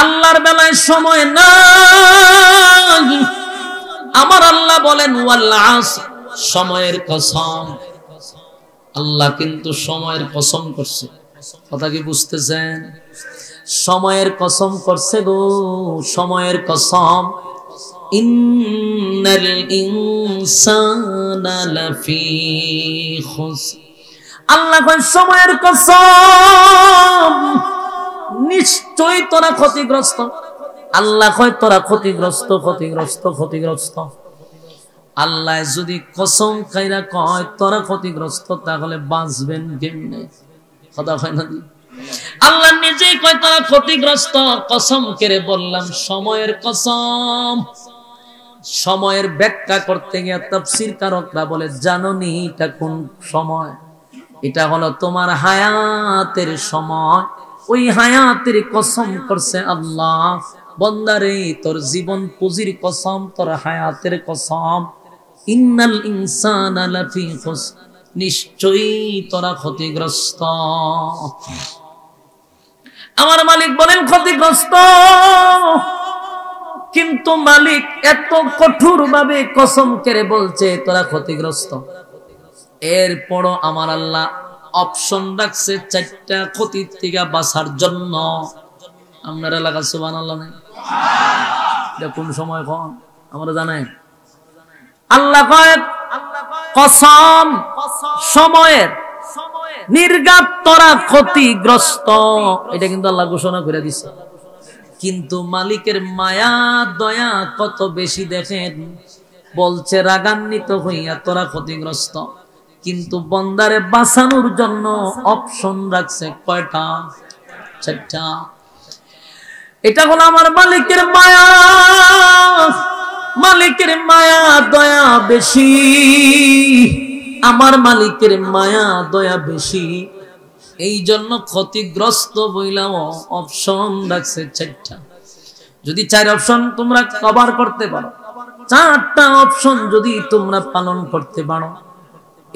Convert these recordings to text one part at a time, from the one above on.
আল্লাহর বেলায় সময় নাই। আমার আল্লাহ বলেন ওয়াল আসর, সময়ের কসম। আল্লাহ কিন্তু সময়ের কসম করছে। কথা কি বুঝতেছেন? সময়ের কসম করছে গো, সময়ের কসম। ইন্নাল ইনসানা লাফি খুসর। আল্লাহ কয় সময়ের কসম, নিশ্চয়ই তোরা ক্ষতিগ্রস্ত। আল্লাহ কয় তোরা ক্ষতিগ্রস্ত, ক্ষতিগ্রস্ত, ক্ষতিগ্রস্ত। আল্লাহ যদি কসম খাইরা কয় তোরা ক্ষতিগ্রস্ত, তাহলে বাঁচবেন কেমনে? কথা হয় না? আল্লাহ নিজেই কয় তোরা ক্ষতিগ্রস্ত। কসম করে বললাম সময়ের কসম। সময়ের ব্যাখ্যা করতে গিয়ে তাফসীর কারকরা বলে, জানোনি এটা কোন সময়? এটা হলো তোমার হায়াতের সময়। ওই হায়াতের কসম করছে আল্লাহ। বান্দারে তোর জীবন পুঁজির কসম, তোর হায়াতের কসম। ইন্নাল ইনসানা লাফি খুসর, নিশ্চয়ই তোরা ক্ষতিগ্রস্ত। আমার মালিক বলেন ক্ষতিগ্রস্ত। কিন্তু মালিক এত কঠোর ভাবে কসম করে বলছে তোরা ক্ষতিগ্রস্ত, এরপরও আমার আল্লাহ অপশন রাখছে 4টা ক্ষতির থেকে বাঁচার জন্য। আপনার এলাকা সুবহানাল্লাহ নাই? কোন সময় কোন আমরা জানাই? আল্লাহ কয় কসম সময়ের, নির্ঘাত তোরা ক্ষতিগ্রস্ত। এটা কিন্তু আল্লাহ ঘোষণা করে দিছে। কিন্তু মালিকের মায়া দয়া কত বেশি দেখেন, বলছে রাগান্বিত হইয়া তোরা ক্ষতিগ্রস্ত। কিন্তু বান্দারে বাঁচানোর জন্য অপশন রাখছে কয়টা? 4টা। এটা হলো আমার মালিকের মায়া। মালিকের মায়া দয়া বেশি, আমার মালিকের মায়া দয়া বেশি। এই জন্য ক্ষতিগ্রস্ত বইলাও অপশন রাখছে 4টা। যদি 4 অপশন তোমরা কভার করতে পারো, 4টা অপশন যদি তোমরা পালন করতে পারো,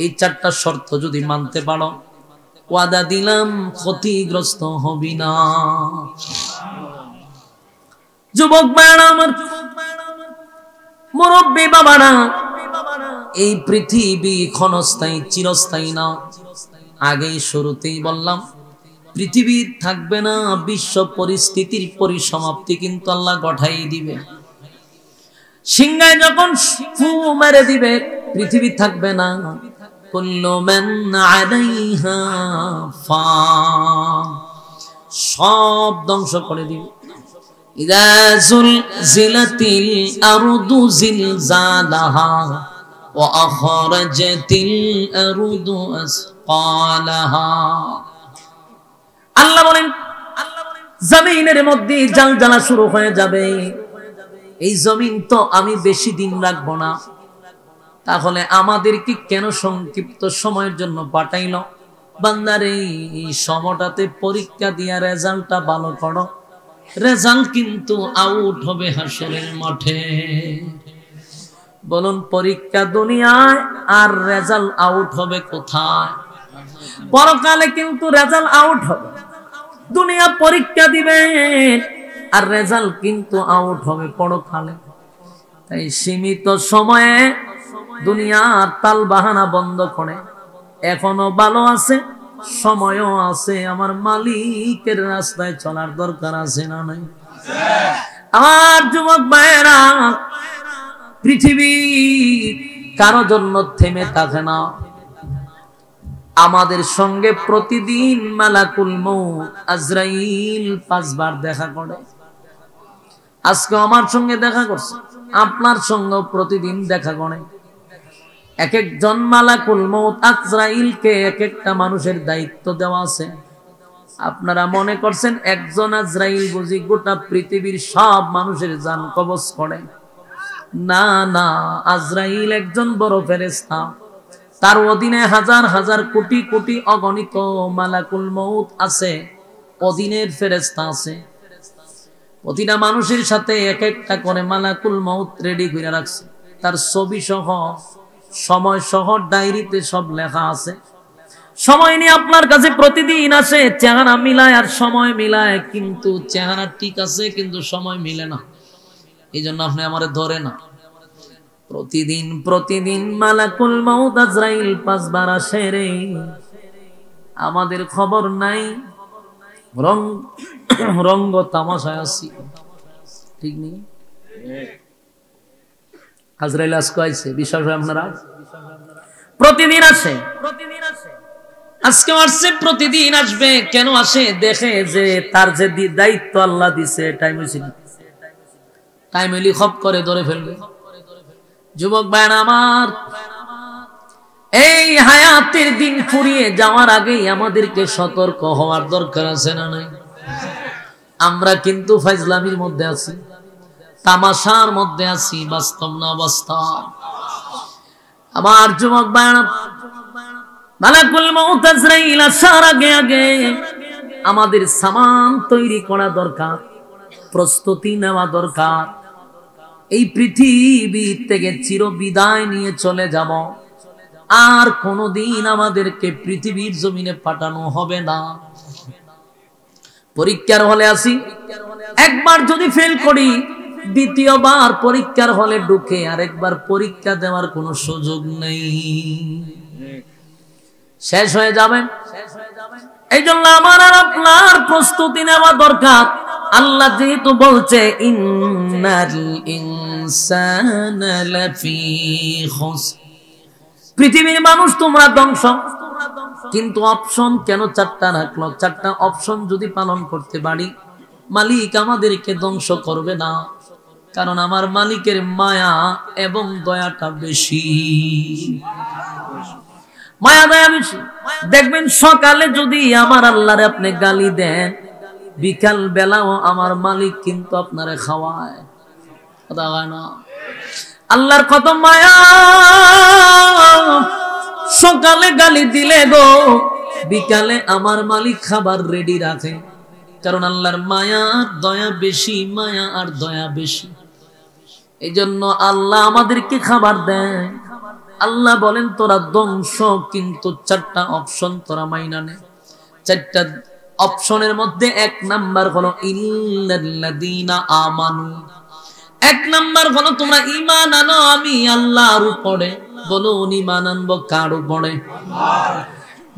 এই 4টা শর্ত যদি মানতে পারো, ওয়াদা দিলাম ক্ষতিগ্রস্ত হবি না। যুবক ভাইরা আমার, মুরব্বী বাবারা, এই পৃথিবী ক্ষণস্থায়ী, চিরস্থায়ী না। আগেই শুরুতেই বললাম পৃথিবী থাকবে না। বিশ্ব পরিস্থিতির পরিসমাপ্তি কিন্তু আল্লাহ ঘটাই দিবে। সিংহায় যখন ফু মেরে দিবে, পৃথিবী থাকবে না। কুল্লু মান আলাইহা ফান, সব ধ্বংস করে দিবে। ইযা যুলজিলাতিল আরদু জিলজালাহা ওয়া আখরাজাতিল আরদু আসকালাহা। আল্লাহ বলেন জমিনের মধ্যে জালজালা শুরু হয়ে যাবে। এই জমিন তো আমি বেশি দিন রাখবো না, তাহলে আমাদেরকে কেন সংক্ষিপ্ত সময়ের জন্য পাঠাইলো? বান্দারে এই সময়টাতে পরীক্ষা দিয়া রেজাল্টটা ভালো করো। রেজাল্ট কিন্তু আউট হবে হাসরের মাঠে। বলুন পরীক্ষা দুনিয়ায়, আর রেজাল্ট আউট হবে কোথায়? পরকালে কিন্তু রেজাল্ট আউট হবে। দুনিয়া পরীক্ষা দিবে আর রেজাল্ট কিন্তু আউট হবে পরকালে। তাই সীমিত সময়ে দুনিয়ার তাল বাহানা বন্ধ করে এখনো ভালো আছে, সময়ও আছে, আমার মালিকের রাস্তায় চলার দরকার আছে না নাই? আমার যুবক ভাইয়েরা, পৃথিবী কারো জন্য থেমে থাকে না। আমাদের সঙ্গে প্রতিদিন মালাকুল মউত আজরাইল 5 বার দেখা করে। আজকে আমার সঙ্গে দেখা করছে, আপনার সঙ্গে প্রতিদিন দেখা করে। এক একজন মালাকুল মউত আজরাইলকে এক একটা মানুষের দায়িত্ব দেওয়া আছে। আপনারা মনে করছেন একজন আজরাইল বুঝি গোটা পৃথিবীর সব মানুষের জান কবজ করে? না না, আজরাইল একজন বড় ফেরেশতা। তার অধীনে হাজার হাজার কোটি কোটি অগণিত মালাকুল মউত আছে, অধীনের ফেরেশতা আছে। প্রতিটা মানুষের সাথে এক একটা করে মালাকুল মউত রেডি করে রাখছে। তার ছবি সহ, সময় সহ ডায়েরিতে সব লেখা আছে। সময় নিয়ে আপনার কাছে প্রতিদিন আসে, চেহারা মিলায় আর সময় মিলায়, কিন্তু চেহারা ঠিক আছে কিন্তু সময় মিলে না। এই জন্য আপনি আমারে ধরে না। প্রতিদিন প্রতিদিন মালাকুল মাউত আজরাইল 5 বার আসে রে, আমাদের খবর নাই, রঙ্গ তামাশায় আছি, ঠিক নেই? আজরাইল আজকে আইছে, বিশ্বাস হয় আপনারা? প্রতিদিন আসে, আজকে আসছে, প্রতিদিন আসবে। কেন আসে? দেখে যে তার যে দায়িত্ব আল্লাহ দিছে টাইম হইছে, টাইম হইলি খপ করে ধরে ফেলবে। যুবক ভাইরা আমার, এই হায়াতের দিন ফুরিয়ে যাওয়ার আগেই আমাদেরকে সতর্ক হওয়ার দরকার আছে না নাই? আমরা কিন্তু ফাইজলামির মধ্যে আছি, তামাশার মধ্যে আছি, বাস্তব না বাস্তব? আমার যুবক ভাইরা, মালাকুল মাউত আজরাইল আসার আগে আগে আমাদের সামান তৈরি করা দরকার, প্রস্তুতি নেওয়া দরকার। এই পৃথিবী থেকে চিরবিদায় নিয়ে চলে যাব, আর কোনদিন আমাদেরকে পৃথিবীর জমিনে পাঠানো হবে না। পরীক্ষার হলে আসি, একবার যদি ফেল করি, দ্বিতীয়বার পরীক্ষার হলে ঢুকে আরেকবার পরীক্ষা দেওয়ার কোনো সুযোগ নেই, শেষ হয়ে যাবে। এই জন্য আমার আর আপনার প্রস্তুতি নেওয়া দরকার। আল্লাহ যেহেতু বলছে ইন্নাল ইনসানা লাফি খুসর, পৃথিবীর মানুষ তোমরা ধ্বংস, কিন্তু অপশন কেন 4টা রাখলো? 4টা অপশন যদি পালন করতে পারি, মালিক আমাদেরকে ধ্বংস করবে না, কারণ আমার মালিকের মায়া এবং দয়াটা বেশি। মায়া দয়া বেশি। দেখবেন সকালে যদি আমার আল্লাহরে আপনি গালি দেন, বিকাল বেলাও আমার মালিক কিন্তু আপনারে খাওয়ায়, কথা হয় না? আল্লাহর কত মায়া, সকালে গালি দিলে গো বিকালে আমার মালিক খাবার রেডি রাখে, কারণ আল্লাহর মায়া দয়া বেশি, মায়া আর দয়া বেশি। এই জন্য আল্লাহ আমাদেরকে খাবার দেয়। আল্লাহ বলেন তোরা ধ্বংস, কিন্তু 4টা অপশন তোরা মাইনা নে। 4টা অপশনের মধ্যে 1 নাম্বার হলো ইল্লাল্লাযীনা আমানু। 1 নাম্বার হলো তোমরা ঈমান আনো আমি আল্লাহর উপরে। বলুন ঈমান আনবো কার উপরে?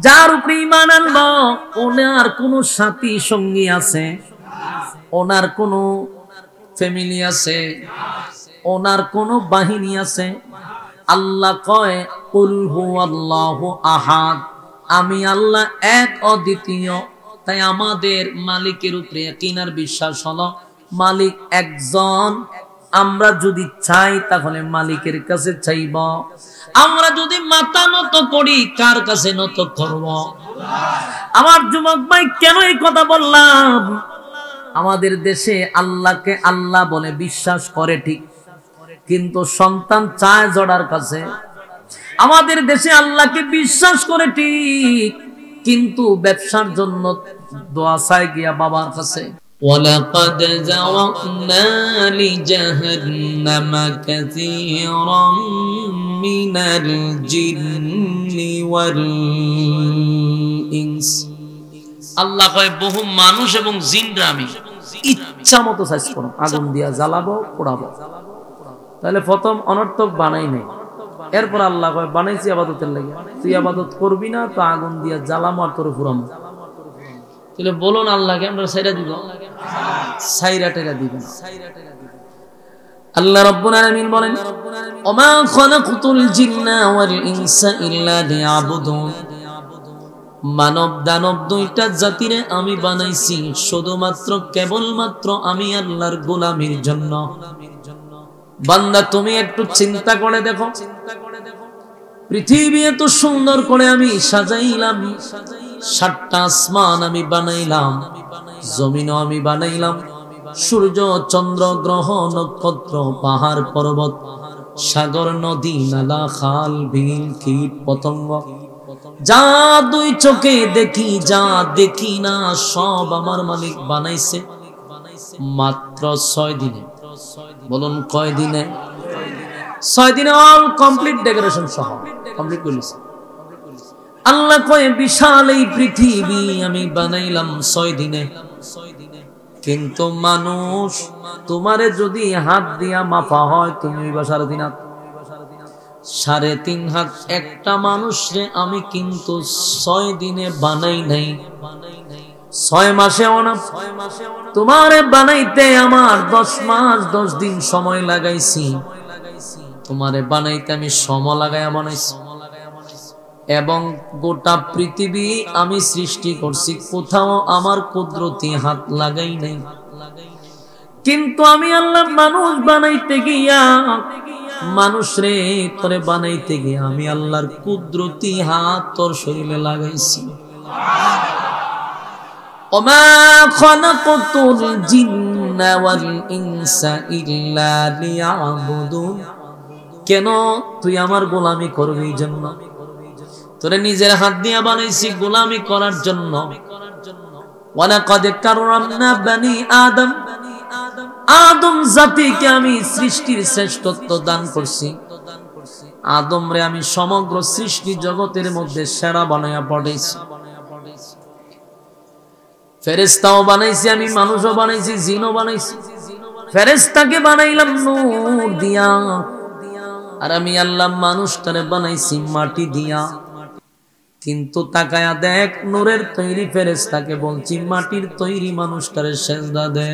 যার উপরে ঈমান আনবো ওনার কোনো সাথী সঙ্গী আছে, ওনার কোনো ফ্যামিলি আছে, ওনার কোনো বাহিনী আছে? আল্লাহ কয় কুল হুয়াল্লাহু আহাদ, আমি আল্লাহ এক অদ্বিতীয়। তাই আমাদের মালিকের উপরে ইয়াকিন আর বিশ্বাস হলো মালিক একজন। আমরা যদি চাই তাহলে মালিকের কাছে চাইব, আমরা যদি মাথা নত করি কার কাছে নত করব? আমার যুবক ভাই, কেন এই কথা বললাম? আমাদের দেশে আল্লাহকে আল্লাহ বলে বিশ্বাস করে ঠিক, কিন্তু সন্তান চায় জড়ার কাছে। আমাদের দেশে আল্লাহকে বিশ্বাস করে ঠিক, কিন্তু ব্যবসার জন্য দোয়া চায় গিয়া বাবার কাছে। ওয়ালাকাদ যাওয়ানা লিজাহান্নামা কাসীরাম মিনাল জিন্নি ওয়াল ইনস। আল্লাহ কয় বহু মানুষ এবং জিনরা আমি ইচ্ছা মতো সাইজ করব, আগুন দিয়া জ্বালাবো, পোড়াবো। তাহলে প্রথম অনর্থক বানাই নাই, এরপর আল্লাহ কয় বানাইছি ইবাদতের লাগি, তুই ইবাদত করবি না তো আগুন দিয়া জ্বালামো আর তোর পুরামো। তাহলে বলুন আল্লাহকে আমরা সাইরা দিব? সাইরা টেরা দিব না। আল্লাহ রাব্বুল আলামিন বলেন ওমা খালাকতুল জিন্না ওয়াল ইনসা ইল্লা লিয়াবুদুন। মানব দানব দুইটা জাতিরে আমি বানাইছি শুধুমাত্র কেবলমাত্র আমি আল্লাহর গোলামির জন্য। বান্দা তুমি একটু চিন্তা করে দেখো, পৃথিবী এত সুন্দর করে আমি সাজাইলাম, 7টা আসমান আমি বানাইলাম, জমিনও আমি বানাইলাম, সূর্য চন্দ্র গ্রহ নক্ষত্র পাহাড় পর্বত সাগর নদী নালা খাল বিল কীট পতঙ্গ, যা দুই চোখে দেখি যা দেখি না সব আমার মালিক বানাইছে মাত্র 6 দিনে। বলুন কয় দিনে? 6 দিনে অল কমপ্লিট ডেকোরেশন সহ কমপ্লিট করেছে। আল্লাহ কয় বিশাল এই পৃথিবী আমি বানাইলাম 6 দিনে, কিন্তু মানুষ তোমারে যদি হাত দিয়া মাপা হয় তুমি 3.5 হাত, 3.5 হাত একটা মানুষরে আমি কিন্তু 6 দিনে বানাই নাই, 6 মাসেও না। তোমারে বানাইতে আমার 10 মাস 10 দিন সময় লাগাইছি, তোমারে বানাইতে আমি সময় লাগাইয়া বানাইছি। এবং গোটা পৃথিবী আমি সৃষ্টি করছি, কোথাও আমার কুদরতি হাত লাগাই নাই। কিন্তু আমি আল্লাহ মানুষ বানাইতে গিয়া, মানুষ রে তোরে বানাইতে গিয়া আমি আল্লাহর কুদরতি হাত তোর শরীরে লাগাইছি। ওমা খালাকতুল জিন্না ওয়াল ইনসা ইল্লা লিয়াবুদুন। কেন তুই আমার গোলামি করবি? এই জন্য তোরে নিজের হাত দিয়ে বানাইছি গোলামি করার জন্য। ওয়ালাকাদ কাররামনা বানি আদম, আদম জাতিকে আমি সৃষ্টির শ্রেষ্ঠত্ব দান করছি। আদম রে আমি সমগ্র সৃষ্টি জগতের মধ্যে সেরা বানায়া পাঠাইছি। ফেরেশতাও বানাইছি আমি, মানুষও বানাইছি, জিনও বানাইছি। ফেরেশতাকে বানাইলাম নূর দিয়া, আর আমি আল্লাহ মানুষটারে বানাইছি মাটি দিয়া। কিন্তু তাকায়া দেখ, নূরের তৈরি ফেরেশতাকে বলছি মাটির তৈরি মানুষটারে সেজদা দে।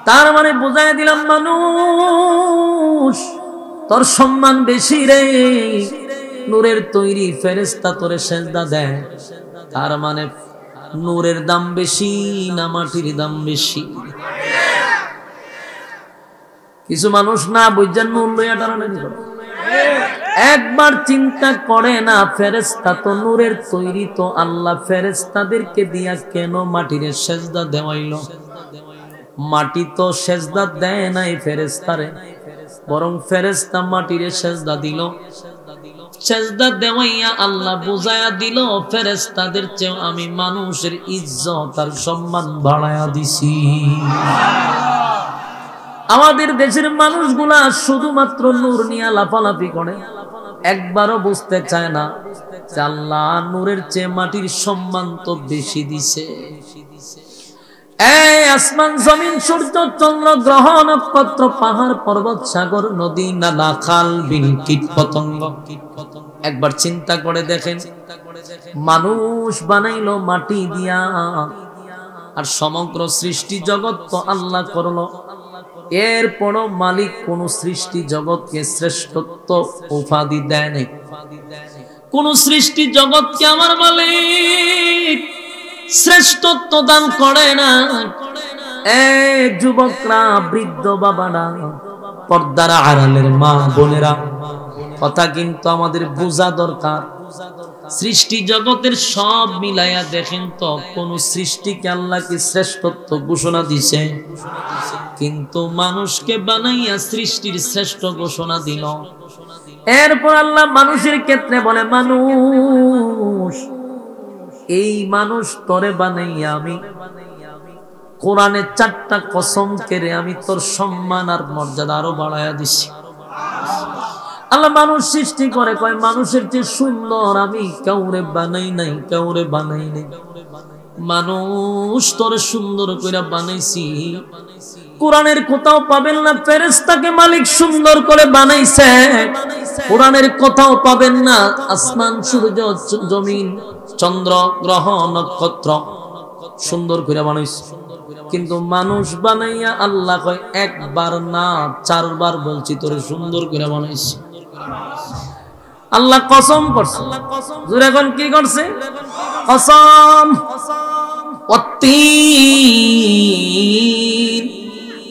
তার মানে বুঝাই দিলাম মানুষ তোর সম্মান বেশি রে, নূরের তৈরি ফেরেশতা তোরে সেজদা দেয়। তার মানে নূরের দাম বেশি না মাটির দাম বেশি? কিছু মানুষ না বুঝছেন নূর লইয়া টানাটানি করে, একবার চিন্তা করে না ফেরেশতা তো নূরের তৈরি, তো আল্লাহ ফেরেশতাদেরকে দিয়া কেন মাটির সেজদা দেওয়াইলো? মাটি তো সেজদা দেয় নাই ফেরেশতারে, বরং ফেরেশতা মাটির সেজদা দিল। সেজদা দেওয়াইয়া আল্লাহ বুঝায়া দিল ফেরেশতাদের চেয়ে আমি মানুষের ইজ্জত আর সম্মান বাড়ায়া দিছি। আমাদের দেশের মানুষগুলা শুধুমাত্র নূর নিয়ে লাফালাফি করে, একবারও বুঝতে চায় না যে আল্লাহ নূরের চেয়ে মাটির সম্মান তো বেশি দিছে। এই আসমান জমিন সূর্য চন্দ্র গ্রহ নক্ষত্র পাহাড় পর্বত সাগর নদী নালা খাল বিল কীট পতঙ্গ, একবার চিন্তা করে দেখেন, মানুষ বানাইলো মাটি দিয়া, আর সমগ্র সৃষ্টি জগৎ তো আল্লাহ করলো। এরপরও মালিক কোন সৃষ্টি জগৎকে শ্রেষ্ঠত্ব উপাধি দেয় নাই। কোন সৃষ্টি জগৎকে আমার মালিক শ্রেষ্ঠত্ব দান করে না। যুবকরা, বৃদ্ধ বাবারা, পর্দার আড়ালের মা বোনেরা, কথা কিন্তু আমাদের বোঝা দরকার। সৃষ্টি জগতের সব মিলাইয়া দেখেন তো কোন সৃষ্টিকে আল্লাহ কি শ্রেষ্ঠত্ব ঘোষণা দিছে? কিন্তু মানুষকে বানাইয়া সৃষ্টির শ্রেষ্ঠ ঘোষণা দিল। এরপর আল্লাহ মানুষের ক্ষেত্রে বলে, মানুষ, এই মানুষ তরে বানাইয়া আমি কোরআনে 4টা কসম কেড়ে আমি তোর সম্মান আর মর্যাদা আরো বাড়াইয়া দিছি। আল্লাহ মানুষ সৃষ্টি করে কয় মানুষের চেয়ে সুন্দর আমি কাউরে বানাই নাই, কাউরে বানাই নাই। মানুষ তোরে সুন্দর করে বানাইছি, কোরআনের কোথাও পাবেন না ফেরেশতাকে মালিক সুন্দর করে বানাইছে। কোরআনের কোথাও পাবেন না আসমান সূর্য জমিন চন্দ্র গ্রহ নক্ষত্র সুন্দর করে বানাইছে। কিন্তু মানুষ বানাইয়া আল্লাহ কয় একবার না 4 বার বলছি তোরে সুন্দর করে বানাইছি। আল্লাহ কসম করছে, জোরে এখন কি করছে? কসম।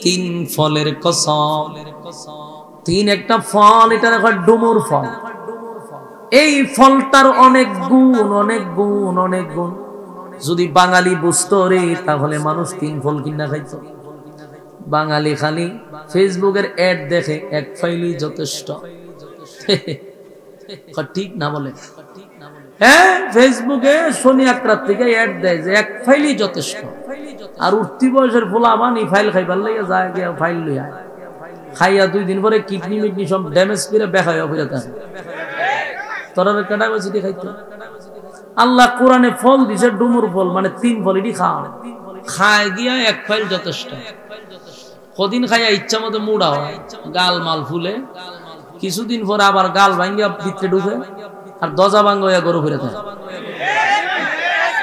তিন ফলের কসম। 3 একটা ফল, এটা দেখো ডুমুর ফল। এই ফলটার অনেক গুণ, অনেক গুণ, অনেক গুণ। যদি বাঙালি বুঝতো রে তাহলে মানুষ 3 ফল কিনা খাইত। বাঙালি খালি ফেসবুকের অ্যাড দেখে, 1 ফাইলই যথেষ্ট। ঠিক না বলে? হ্যাঁ, ফেসবুকে শনি আকরাত থেকে অ্যাড দেয় যে 1 ফাইলই যথেষ্ট। আর উঠতি বয়সের ফুলা বানি ফাইল খাইবার লাগে যায় গিয়া ফাইল লইয়া খাইয়া 2 দিন পরে কিডনি মিডনি সব ড্যামেজ করে বেখায়া ফিরে থাকে। তোরা কেডা কইছে এটি খাইতে? আল্লাহ কোরআনে ফল দিছে ডুমুর ফল, মানে 3 ফল, এটি খাও। খায় গিয়া 1 ফাইল যথেষ্ট। কদিন খাইয়া ইচ্ছা মতো মুড়া হয়, গাল মাল ফুলে, কিছুদিন পরে আবার গাল ভাঙ্গিয়া ভিতরে ঢুকে, আর দজা ভাঙ্গ হইয়া গরু ফিরে থাকে।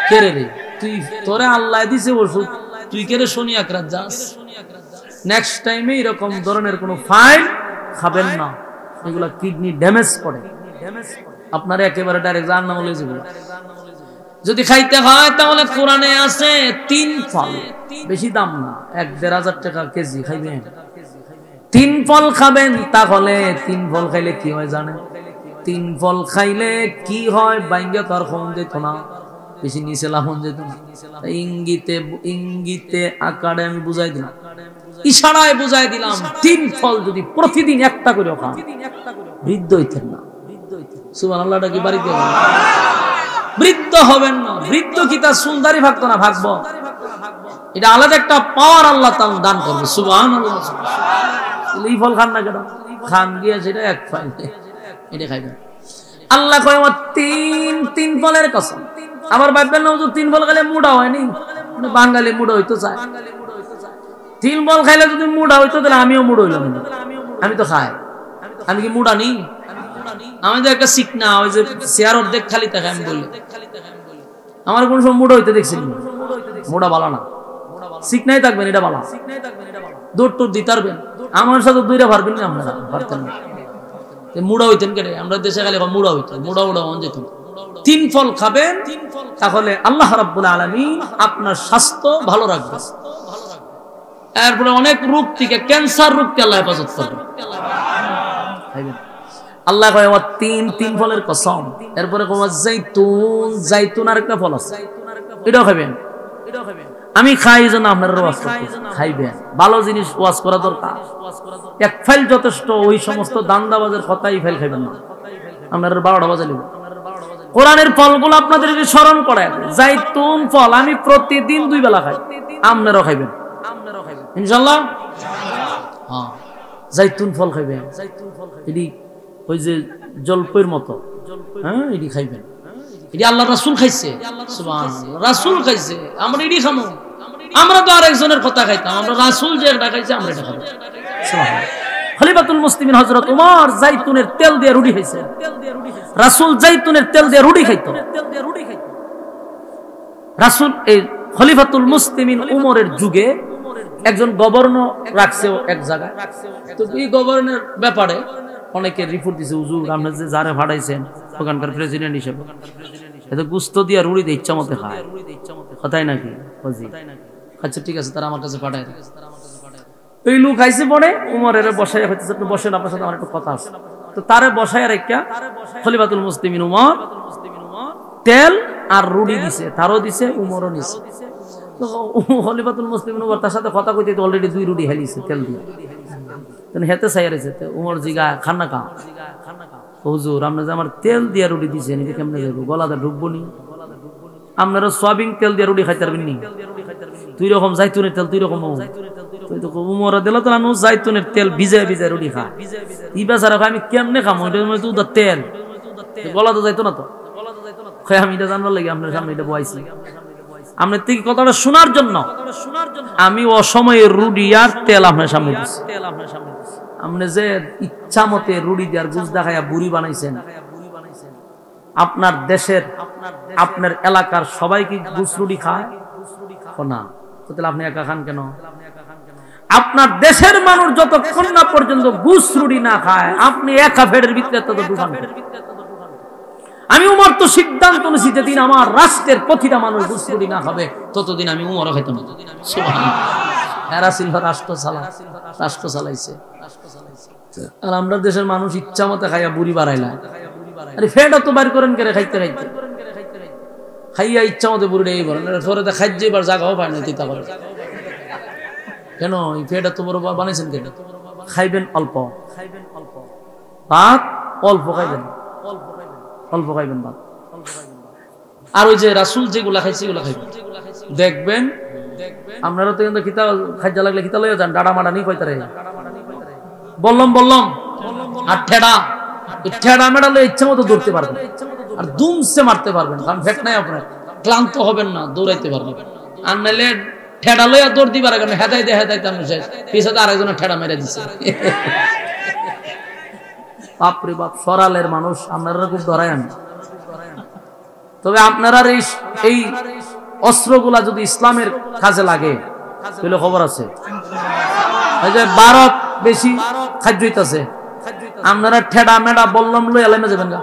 কেরে রে তুই, তোরে আল্লাহ দিছে ওষুধ, তুই কেরে শনি আকরাত যাস? নেক্সট টাইমে এরকম ধরনের কোনো ফাইল খাবেন না, এগুলা কিডনি ড্যামেজ করে। আপনার একেবারে ডাইরেক্ট জাহান্নামে লয়ে যাবে। যদি খাইতে হয় তাহলে কোরআনে আছে 3 ফল, বেশি দাম না, 1-1.5 হাজার টাকা কেজি খাইবেন। 3 ফল খাবেন, তাহলে 3 ফল খাইলে কি হয় জানেন? 3 ফল খাইলে কি হয়? বাইঙ্গা তার খন যেত না, বেশি নিচে লাফন যেত না। ইঙ্গিতে ইঙ্গিতে আকারে আমি বুঝাই দিলাম, ইশারায় বুঝাই দিলাম, 3 ফল যদি প্রতিদিন একটা করে খান, বৃদ্ধ হইতেন না। সুবহানাল্লাহটা কি বাড়িতে বৃদ্ধ হবেন না? বৃদ্ধ কি তার সুন্দরী ভাগতো না? ভাগবো। এটা আলাদা একটা পাওয়ার আল্লাহ তাআলা দান করবে। সুবহানাল্লাহ। এই ফল খান না কেন? খান গিয়া সেটা 1 ফাইল, এটা খাইবেন। আল্লাহ কয় আমার 3 ফলের কসম। আবার ভাববেন না হুজুর 3 ফল খেলে মুড়া হয়নি, বাঙালি মুড়া হইতো চায়। 3 ফল খাইলে যদি মুড়া হইতো তাহলে আমিও মুড়া হইলাম। আমি তো খাই, আমি কি মুড়া নি? আমি তো একটা শিখনা, ওই যে চেয়ার অর্ধেক খালি থাকে, আমি বলি আমার কোন সময় মুড়া হইতে দেখছি? মুড়া ভালো না, শিখনাই থাকবেন, এটা ভালো। দৌড় টোর দিতে পারবেন, আমার সাথে দৌড়া পারবেন না? আপনারা পারতেন না। মুড়া হইতেন কেটে, আমরা দেশে খালি মুড়া হইতো, মুড়া হন যেত। 3 ফল খাবেন, তাহলে আল্লাহ রাব্বুল আলামিন আপনার স্বাস্থ্য ভালো রাখবে। এরপরে অনেক রোগ থেকে, ক্যান্সার রোগ থেকে আল্লাহ হেফাজত করবে। আল্লাহ কয় আমার 3 ফলের কসম। এরপরে জাইতুন, জাইতুন আর একটা ফল আছে, এটাও খাবেন। আমি খাই জন্য আপনারা ওয়াজ করতেছি, খাইবেন। ভালো জিনিস ওয়াজ করা দরকার। 1 ফাইল যথেষ্ট, ওই সমস্ত দান্দাবাজের কথাই ফাইল খাইবেন না। আপনারা 12টা বাজে লিব। কোরআনের ফলগুলো আপনাদেরকে স্মরণ করে। জাইতুন ফল আমি প্রতিদিন 2 বেলা খাই, আপনারাও খাইবেন ইনশাআল্লাহ। হ্যাঁ, জাইতুন ফল খাইবেন। এটি ওই যে জলপের মতো, হ্যাঁ, এটি খাইবেন। এটি আল্লাহ রাসূল খাইছে, সুবহানাল্লাহ, রাসূল খাইছে, আমরা এটি খামু। আমরা তো আরেকজনের কথা খাইতাম, আমরা রাসূল যে এটা খাইছে আমরা এটা খাবো। সুবহানাল্লাহ। খলিফাতুল মুসলিমিন হযরত ওমর জাইতুনের তেল দিয়ে রুটি খাইছে। রাসূল জাইতুনের তেল দিয়ে রুটি খাইতো। রাসূল এই খলিফাতুল মুসলিমিন ওমরের যুগে একজন গভর্নর রাখছে এক জায়গায়। তো এই গভর্নর ব্যাপারে অনেকে রিপোর্ট দিছে, হুজুর আপনি যে যারে ভাড়াইছেন ওখানকার প্রেসিডেন্ট হিসেবে, এতে গুস্ত দিয়ে রুড়ি দিয়ে ইচ্ছা মতো খায়, কথাই নাকি? আচ্ছা ঠিক আছে, তারা আমার কাছে পাঠায়। এই লোক আইসে পড়ে উমরের বসায় হইতেছে, আপনি বসেন, আপনার সাথে আমার একটু কথা আছে। তো তারে বসায় রেখা খলিফাতুল মুসলিমিন উমর তেল আর রুটি দিছে, তারও দিছে, উমরও নিছে। তো খলিফাতুল মুসলিমিন উমর তার সাথে কথা কইতে অলরেডি 2 রুটি হেলিছে তেল দিয়ে। হেতে চাইছে উমর জিগা খানা খা, হুজুর আপনি যে আমার তেল দিয়া রুটি দিচ্ছেন, এটা কেমনে যাবো? গলাতে ঢুকবো নি? আপনারা সয়াবিন তেল দিয়ে রুটি খাইতে পারবেন নি? 2 রকম জাইতুনের তেল, 2 রকম উমর দিল তো আমি জাইতুনের তেল ভিজায় ভিজায় রুটি খা। ই বেচারা আমি কেমনে খামো? এটা তো তেল, গলা তো যাইতো না। তো আমি এটা জানবার লাগে আপনার সামনে এটা বয়াইছি, আপনার থেকে কথাটা শোনার জন্য। আমি অসময়ে রুটি আর তেল আপনার সামনে দিচ্ছি। আপনি যে ইচ্ছা মতে রুটি দিয়ে গুজ দেখাইয়া বুড়ি বানাইছেন, আপনার দেশের আপনার এলাকার সবাই কি গুজ রুটি খায় না? তাহলে আপনি একা খান কেন? আপনার দেশের মানুষ যতক্ষণ না পর্যন্ত গুজ রুটি না খায়, আপনি একা ফেডের ভিতরে তত ঢুকান। আমি উমর তো সিদ্ধান্ত নিয়েছি, যেদিন আমার রাষ্ট্রের প্রতিটা মানুষ গুজ রুটি না খাবে ততদিন আমি উমরও খাইতাম। এরা ছিল রাষ্ট্র চালাইছে, আর আমরা দেশের মানুষ ইচ্ছা মতো খাইয়া বুড়ি বাড়াইলা। আরে ফেটা তো বাইর করেন কে খাইতে খাইতে খাইয়া ইচ্ছা মতো বুড়ি এই বলেন, খাইছে এবার জায়গাও পায় না তিতা করে। কেন এই ফেটা তো বড় বানাইছেন কেন? খাইবেন অল্প, ভাত অল্প খাইবেন, অল্প খাইবেন ভাত। আর ওই যে রাসূল যেগুলা খাইছে এগুলা খাইবেন। দেখবেন আপনারা তো কিন্তু খিতা খাইজা লাগলে খিতা লইয়া যান, ডাডা মাডা নি কইতারে বললাম আর ঠেডা ঠেড়া মেডালে ইচ্ছা মতো দৌড়তে পারবেন আর দুমসে মারতে পারবেন, কারণ ফেট নাই আপনার, ক্লান্ত হবেন না, দৌড়াইতে পারবেন। আর নাইলে ঠেড়া লইয়া দৌড় দিবার কারণে হেদাইতে হেদাইতে আমি শেষ, পিছাতে আরেকজনের ঠেড়া মেরে দিচ্ছে। বাপরে বাপ, সরালের মানুষ আপনারা খুব ধরাই আমি। তবে আপনারা এই অস্ত্রগুলা যদি ইসলামের কাজে লাগে তাহলে খবর আছে। এই যে ভারত বেশি খাদ্য হইতাছে, আপনারা ঠেডা মেডা বললাম লই এলামে যাবেন না,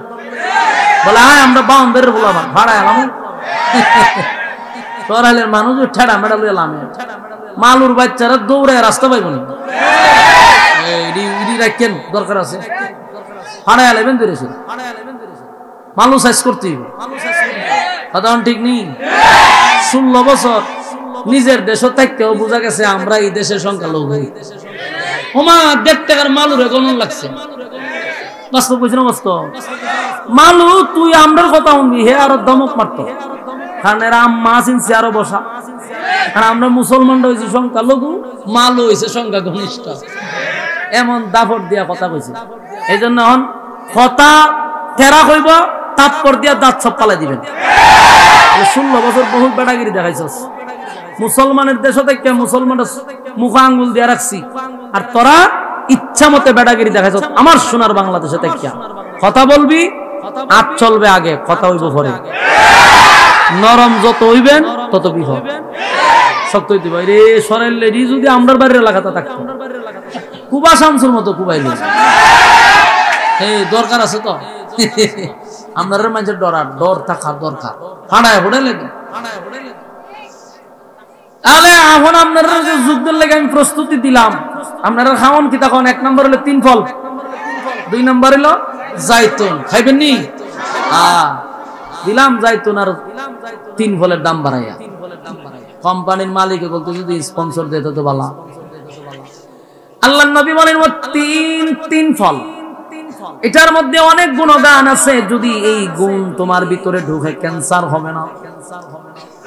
বলে হ্যাঁ আমরা বাউন্ডারির বলাম ভাড়া এলাম। সরাইলের মানুষ ঠেডা মেডা লই এলামে, মালুর বাচ্চারা দৌড়ে রাস্তা পাইব না, রাখেন দরকার আছে ভাড়া এলাবেন ধরেছে, মালু সাইজ করতে কথা ঠিক নেই। 16 বছর নিজের দেশ থাকতেও বোঝা গেছে আমরা এই দেশের সংখ্যালঘু। ওমা 1.5 টাকার মালুরে গণন লাগছে, বাস্তব বুঝি না বাস্তব। মালু তুই আমরার কথা শুনবি, হে আরো দমক মারতো, কারণ এরা আম্মা চিনছে আরো বসা, আর আমরা মুসলমানরা হয়েছি সংখ্যালঘু, মালু হয়েছে সংখ্যা ঘনিষ্ঠ, এমন দাফট দিয়া কথা কইছে। এই জন্য এখন কথা তেরা কইব, তাৎপর দিয়া দাঁত সব পালাই দিবেন। 16 বছর বহুত বেটাগিরি দেখাইছস, মুসলমানের দেশ থেকে মুসলমানের মুখা আঙ্গুল দিয়ে রাখছি, আর তোরা ইচ্ছা মতে বেটাগিরি দেখাইছস আমার সোনার বাংলাদেশে থেকে। কথা বলবি আজ চলবে আগে, কথা হইব পরে, নরম যত হইবেন তত বিপদ, শক্ত হইতে ভাই রে। সরাইল লেডি যদি আমরার বাড়ির এলাকাতে থাকতো, কুবা শামসুর মতো কুবাইল, এই দরকার আছে তো আপনার মাঝে ডর থাকার দরকার। হাঁড়ায় হোড়ে লেগে তাহলে এখন আপনারা যে যুদ্ধের লেগে আমি প্রস্তুতি দিলাম, আপনারা খাওয়ান কি তখন? 1 নম্বর হলো 3 ফল, 2 নম্বর হলো জাইতুন, খাইবেন নি? দিলাম জাইতুন আর 3 ফলের দাম বাড়াইয়া। কোম্পানির মালিক বলতো যদি স্পন্সর দিত তো ভালো। আল্লাহর নবী বলেন ও 3 ফল, এটার মধ্যে অনেক গুণগান আছে, যদি এই গুণ তোমার ভিতরে ঢুকে ক্যান্সার হবে না।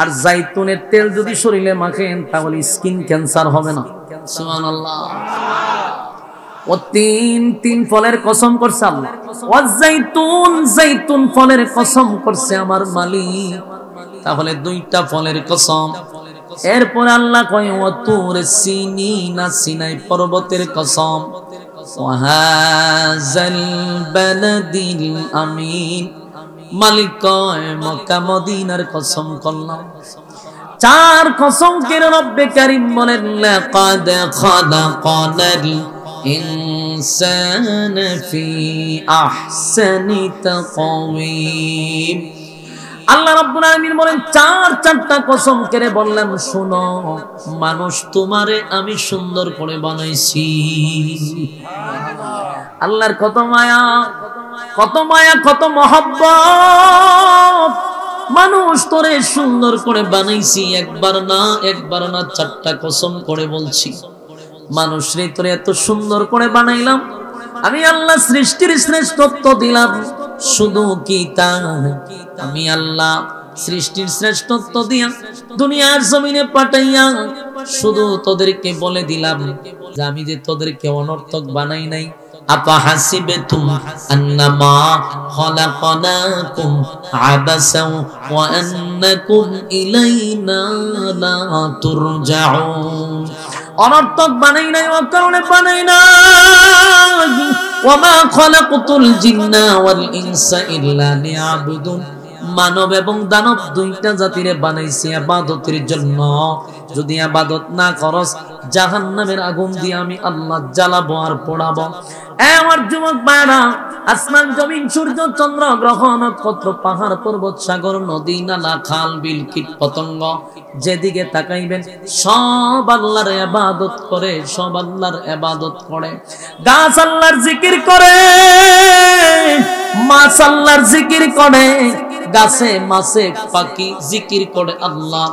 আর জাইতুনের তেল যদি শরীরে মাখেন তাহলে স্কিন ক্যান্সার হবে না। সুবহানাল্লাহ। ও 3 ফলের কসম করছে আল্লাহ, ও জাইতুন ফলের কসম করছে আমার মালিক, তাহলে 2টা ফলের কসম। এরপর আল্লাহ কয় ও তুর সিনিনা, সিনাই পর্বতের কসম, ওয়াহাযাল বালাদিল আমিন, মালিক কয় মক্কা মদিনার কসম করলাম। 4 কসম করে রব্বে কারীম বলেন লাকাদ খালাকানাল ইনসানা ফি আহসানি তাকওয়িম। আল্লাহ রাব্বুল আলামিন বলেন 4টা কসম করে বললাম শোনো, মানুষ তোমারে আমি সুন্দর করে বানাইছি। আল্লাহর কত মায়া, কত মায়া, কত মহব্বত, মানুষ তোরে সুন্দর করে বানাইছি। একবার না 4টা কসম করে বলছি, মানুষ রে তোরে এত সুন্দর করে বানাইলাম, আমি আল্লাহ সৃষ্টির শ্রেষ্ঠত্ব দিলাম। শুধু কি তা, আমি আল্লাহ সৃষ্টির শ্রেষ্ঠত্ব দিয়া দুনিয়ার জমিনে পাঠাইয়া শুধু তোদেরকে বলে দিলাম যে আমি যে তোদেরকে অনর্থক বানাই নাই। আপা হাসিবতুম আন্নামা খালাকনাকুম আবাসা ওয়া আন্নাকুম ইলাইনা লা তুরজাউন। অনর্থক বানাই নাই, অকারণে বানাই নাই। ওয়া মা খালাকতুল জিন্না ওয়াল ইনসা ইল্লা লিয়াবুদুন। মানব এবং দানব 2টা জাতিরে বানাইছি ইবাদতের জন্য। যদি ইবাদত না করস জাহান্নামের আগুন দিয়ে আমি আল্লাহ জ্বালাবো আর পোড়াবো। আমার যুবক ভাইরা, আসমান জমিন সূর্য চন্দ্র গ্রহ নক্ষত্র পাহাড় পর্বত সাগর নদী নালা খাল বিল কীট পতঙ্গ যেদিকে তাকাইবেন সব আল্লাহর ইবাদত করে, সব আল্লাহর ইবাদত করে। গাছ আল্লাহর জিকির করে, মাছ আল্লাহর জিকির করে, গাছে মাছে পাখি জিকির করে আল্লাহ,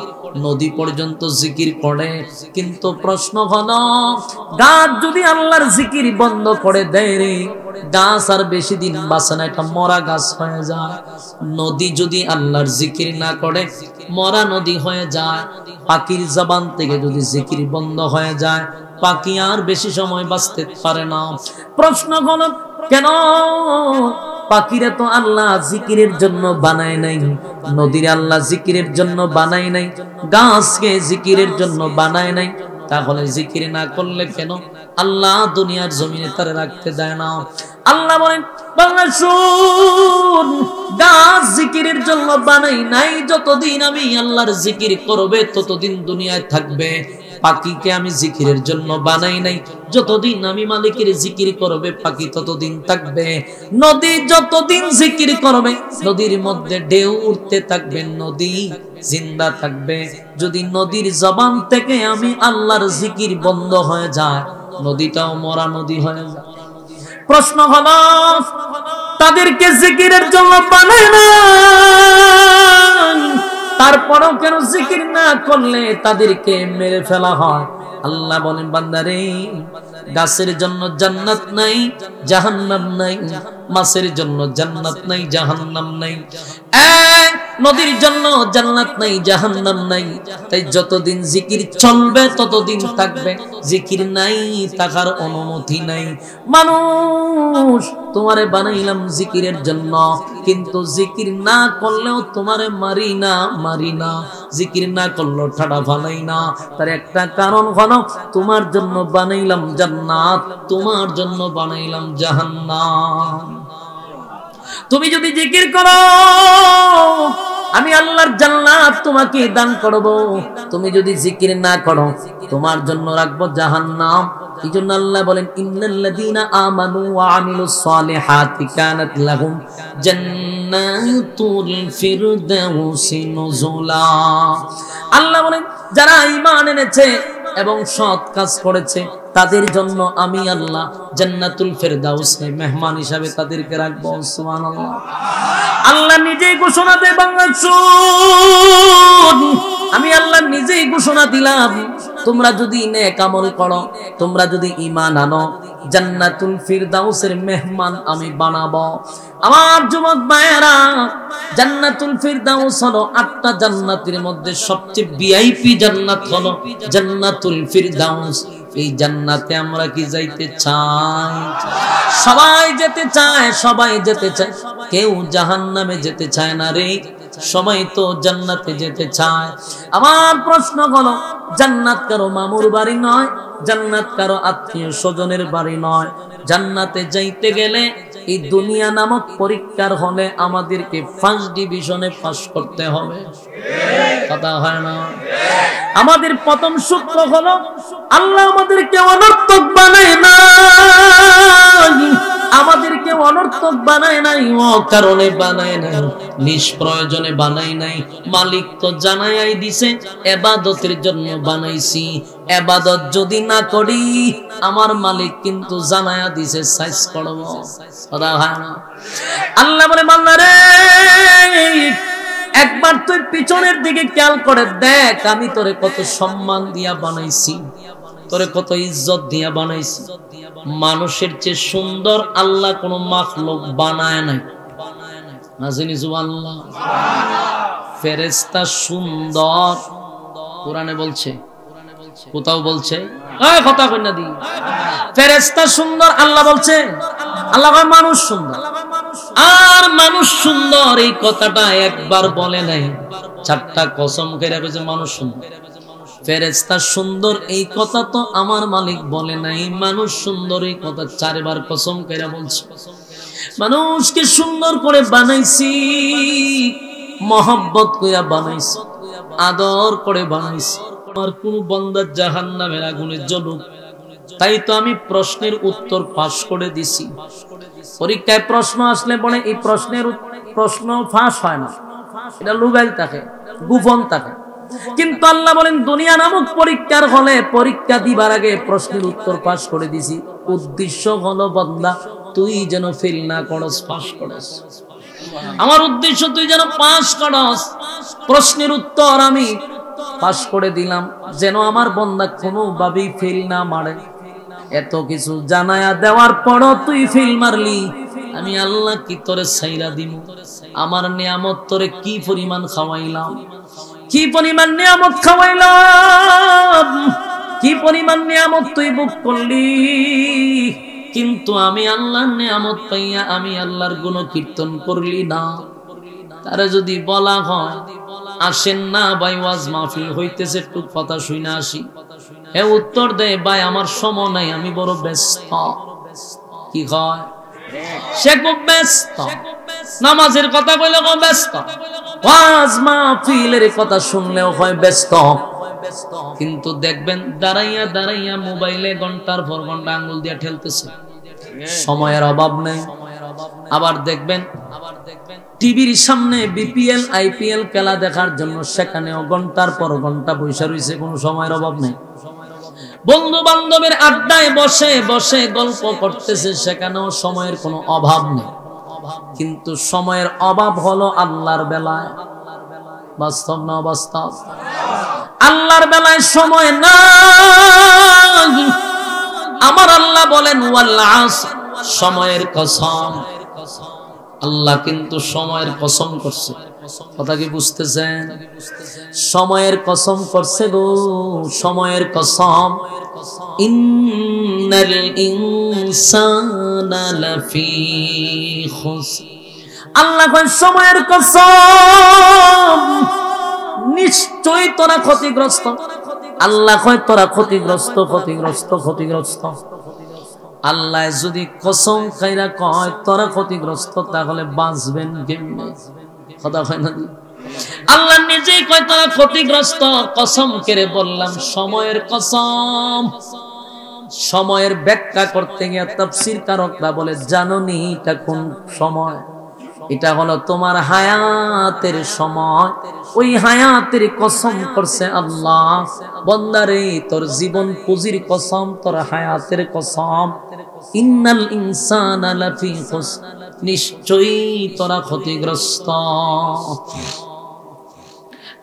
নদী পর্যন্ত জিকির করে। কিন্তু প্রশ্ন হলো, গাছ যদি আল্লাহর জিকির বন্ধ করে দেয় রে, গাছ আর বেশি দিন বাঁচে না, এটা মরা গাছ হয়ে যায়। নদী যদি আল্লাহর জিকির না করে মরা নদী হয়ে যায়। পাখির জবান থেকে যদি জিকির বন্ধ হয়ে যায় পাখি আর বেশি সময় বাঁচতে পারে না। প্রশ্ন হলো কেন? পাখিরা তো আল্লাহ জিকিরের জন্য বানায় নাই, নদীর আল্লাহ জিকিরের জন্য বানায় নাই, গাছকে জিকিরের জন্য বানায় নাই। তাহলে জিকির না করলে কেন আল্লাহ দুনিয়ার জমিনে তারে রাখতে দেয় না? আল্লাহ বলেন, বাংলা শুন, গাছ জিকিরের জন্য বানাই নাই। যতদিন আমি আল্লাহর জিকির করবে ততদিন দুনিয়ায় থাকবে। পাখিকে আমি জিকিরের জন্য বানাই নাই, যতদিন আমি মালিকের জিকির করবে পাখি ততদিন থাকবে। নদী যতদিন জিকির করবে নদীর মধ্যে ঢেউ উঠতে থাকবে, নদী জিন্দা থাকবে। যদি নদীর জবান থেকে আমি আল্লাহর জিকির বন্ধ হয়ে যায়, নদীটাও মরা নদী হয়ে যায়। প্রশ্ন হলো, তাদেরকে জিকিরের জন্য বানায় না, তারপরেও কেন জিকির না করলে তাদেরকে মেরে ফেলা হয়? আল্লাহ বলেন, বান্দারে, গাছের জন্য জান্নাত নাই, জাহান্নাম নাই, মাছের জন্য জান্নাত নাই, জাহান্নাম নাই, নদীর জন্য জান্নাত নাই, জাহান্নাম নাই। তাই যতদিন জিকির চলবে ততদিন থাকবে, জিকির নাই থাকার অনুমতি নাই। মানুষ, তোমারে বানাইলাম জিকিরের জন্য, কিন্তু জিকির না করলেও তোমারে মারি না, মারি না। জিকির না করলেও ঠাডা ফালাই না। তার একটা কারণ হলো, তোমার জন্য বানাইলাম জান্নাত, তোমার জন্য বানাইলাম জাহান্নাম। তুমি যদি জিকির করো, আমি আল্লাহর জান্নাত তোমাকে দান করব। তুমি যদি জিকির না করো, তোমার জন্য রাখবো জাহান্নাম। এইজন্য আল্লাহ বলেন, ইন্নাল্লাযীনা আমানু ওয়া আমিলুস সালিহাতি কানাত লাহুম জান্নাতুল ফিরদাউসি নুজুলা। আল্লাহ বলেন, যারা ঈমান এনেছে এবং সৎ কাজ করেছে তাদের জন্য আমি আল্লাহ জান্নাতুল ফিরদাউসে মেহমান হিসাবে তাদেরকে রাখবো। সুবহানাল্লাহ। আল্লাহ নিজেই ঘোষণা দেয়, বাংলাদেশ, আমি আল্লাহ নিজেই ঘোষণা দিলাম, তোমরা যদি নেক আমল করো, তোমরা যদি ঈমান আনো, জান্নাতুল ফিরদাউসের মেহমান আমি বানাবো। আমার যুবক ভাইয়েরা, জান্নাতুল ফিরদাউস হলো 8টা জান্নাতের মধ্যে সবচেয়ে ভিআইপি জান্নাত হলো জান্নাতুল ফিরদাউস। এই জান্নাতে আমরা কি যাইতে চাই? সবাই যেতে চায়, সবাই যেতে চায়, কেউ জাহান্নামে যেতে চায় না রে। সবাই তো জান্নাতে যেতে চায়। আমার প্রশ্ন হলো, জান্নাত কারো মামুর বাড়ি নয়, জান্নাত কারো আত্মীয় স্বজনের বাড়ি নয়। জান্নাতে যাইতে গেলে এই দুনিয়া নামক পরীক্ষার হলে আমাদেরকে ফার্স্ট ডিভিশনে পাস করতে হবে। কথা হয় না? আমাদের প্রথম সূত্র হলো, আল্লাহ আমাদেরকে অনর্থক বানায় না, আমাদেরকে অনর্থক বানায় নাই, অকারণে বানায় নাই, নিষ্প্রয়োজনে বানায় নাই। মালিক তো জানাই দিছে ইবাদতের জন্য বানাইছি। ইবাদত যদি না করি, আমার মালিক কিন্তু জানায়া দিছে সাইজ করব। কথা হয় না? আল্লাহ বলে, বান্দা রে, একবার তুই পিছনের দিকে খেয়াল করে দেখ, আমি তোরে কত সম্মান দিয়া বানাইছি, তোরে কত ইজ্জত দিয়া বানাইছি। মানুষের চেয়ে সুন্দর আল্লাহ কোন মাখলুক বানায় নাই। নাজিনি সুবহানাল্লাহ। ফেরেশতা সুন্দর, কোরআনে বলছে, কোথাও বলছে, কথা কই না দি, ফেরেশতা সুন্দর, আল্লাহ বলছে, আল্লাহ মানুষ সুন্দর। আর মানুষ সুন্দর এই কথাটা একবার বলে নাই, 4টা কসম করে বলেছে মানুষ সুন্দর। ফেরেশতা সুন্দর এই কথা তো আমার মালিক বলে নাই, মানুষ সুন্দর এই কথা 4 বার কসম করে বলছে। মানুষকে সুন্দর করে বানাইছি, মহব্বত কইরা বানাইছি, আদর করে বানাইছি। আমার কোন বান্দা জাহান্নামের আগুনে জ্বলুক, তাই তো আমি প্রশ্নের উত্তর পাশ করে দিছি। পরীক্ষায় প্রশ্ন আসলে বলে এই প্রশ্ন ফাঁস হয় না, এটা লুকাইল থাকে, গোপন থাকে। কিন্তু আল্লাহ বলেন, দুনিয়া নামক পরীক্ষার হলে পরীক্ষা দিবার আগে প্রশ্নের উত্তর পাশ করে দিছি। উদ্দেশ্য হলো, বান্দা তুই যেন ফেল না করস, পাশ করস। আমার উদ্দেশ্য তুই যেন পাশ করস। প্রশ্নের উত্তর আমি পাশ করে দিলাম, যেন আমার বান্দা কোনোভাবেই ফেল না মারে। এত কিছু জানায়া দেওয়ার পরও তুই ফেল মারলি, আমি আল্লাহ কি তোরে ছাইরা দিমু? আমার নিয়ামত তোরে কি পরিমাণ খাওয়াইলাম, কি পরিমাণ নিয়ামত খাওয়াইলাম, কি পরিমাণ নিয়ামত তুই ভোগ করলি। কিন্তু আমি আল্লাহর নিয়ামত পাইয়া আমি আল্লাহর গুণ কীর্তন করলি না। তারা যদি বলা হয় আসেন না ভাই ওয়াজ মাহফিল হইতেছে একটু কথা শুনে আসি, হে উত্তর দেয় ভাই আমার সময় নাই, আমি বড় ব্যস্ত। কি কয়? সে খুব ব্যস্ত, নামাজের কথা বলে ব্যস্ত, ওয়াজ মাহফিলের কথা শুনলেও হয় ব্যস্ত। কিন্তু দেখবেন দাঁড়াইয়া দাঁড়াইয়া মোবাইলে ঘন্টার পর ঘন্টা আঙ্গুল দিয়ে ঠেলতেছে, সময়ের অভাব নেই। আবার দেখবেন টিভির সামনে বিপিএল আইপিএল খেলা দেখার জন্য সেখানেও ঘন্টার পর ঘন্টা বসে রয়েছে, কোনো সময়ের অভাব নেই। বন্ধু বান্ধবের আড্ডায় বসে বসে গল্প করতেছে, সেখানেও সময়ের কোনো অভাব নেই। কিন্তু সময়ের অভাব হলো আল্লাহর বেলায়। বাস্তব না বাস্তব? আল্লাহর বেলায় সময় নাই। আমার আল্লাহ বলেন ওয়াল আসর, সময়ের কসম। আল্লাহ কিন্তু সময়ের কসম করছে। কথা কি বুঝতেছেন? সময়ের কসম করছে গো, সময়ের কসম। ইন্নাল ইনসানা লাফি খুসর, আল্লাহ কয় সময়ের কসম, নিশ্চয়ই তোরা ক্ষতিগ্রস্ত। আল্লাহ কয় তোরা ক্ষতিগ্রস্ত, ক্ষতিগ্রস্ত, ক্ষতিগ্রস্ত। আল্লাহ যদি কসম খাইরা কয় তোরা ক্ষতিগ্রস্ত, তাহলে বাঁচবেন কেমনে? কথা হয় না? আল্লাহ নিজেই কয় তোরা ক্ষতিগ্রস্ত, কসম করে বললাম সময়ের কসম। সময়ের ব্যাখ্যা করতে গিয়ে তাফসীর কারকরা বলে, জানোনি এটা কোন সময়? এটা হলো তোমার হায়াতের সময়। ওই হায়াতের কসম করছে আল্লাহ। বান্দারে তোর জীবন পুঁজির কসম, তোর হায়াতের কসম। ইন্নাল ইনসানা লাফি খুসর, নিশ্চয়ই তোরা ক্ষতিগ্রস্ত।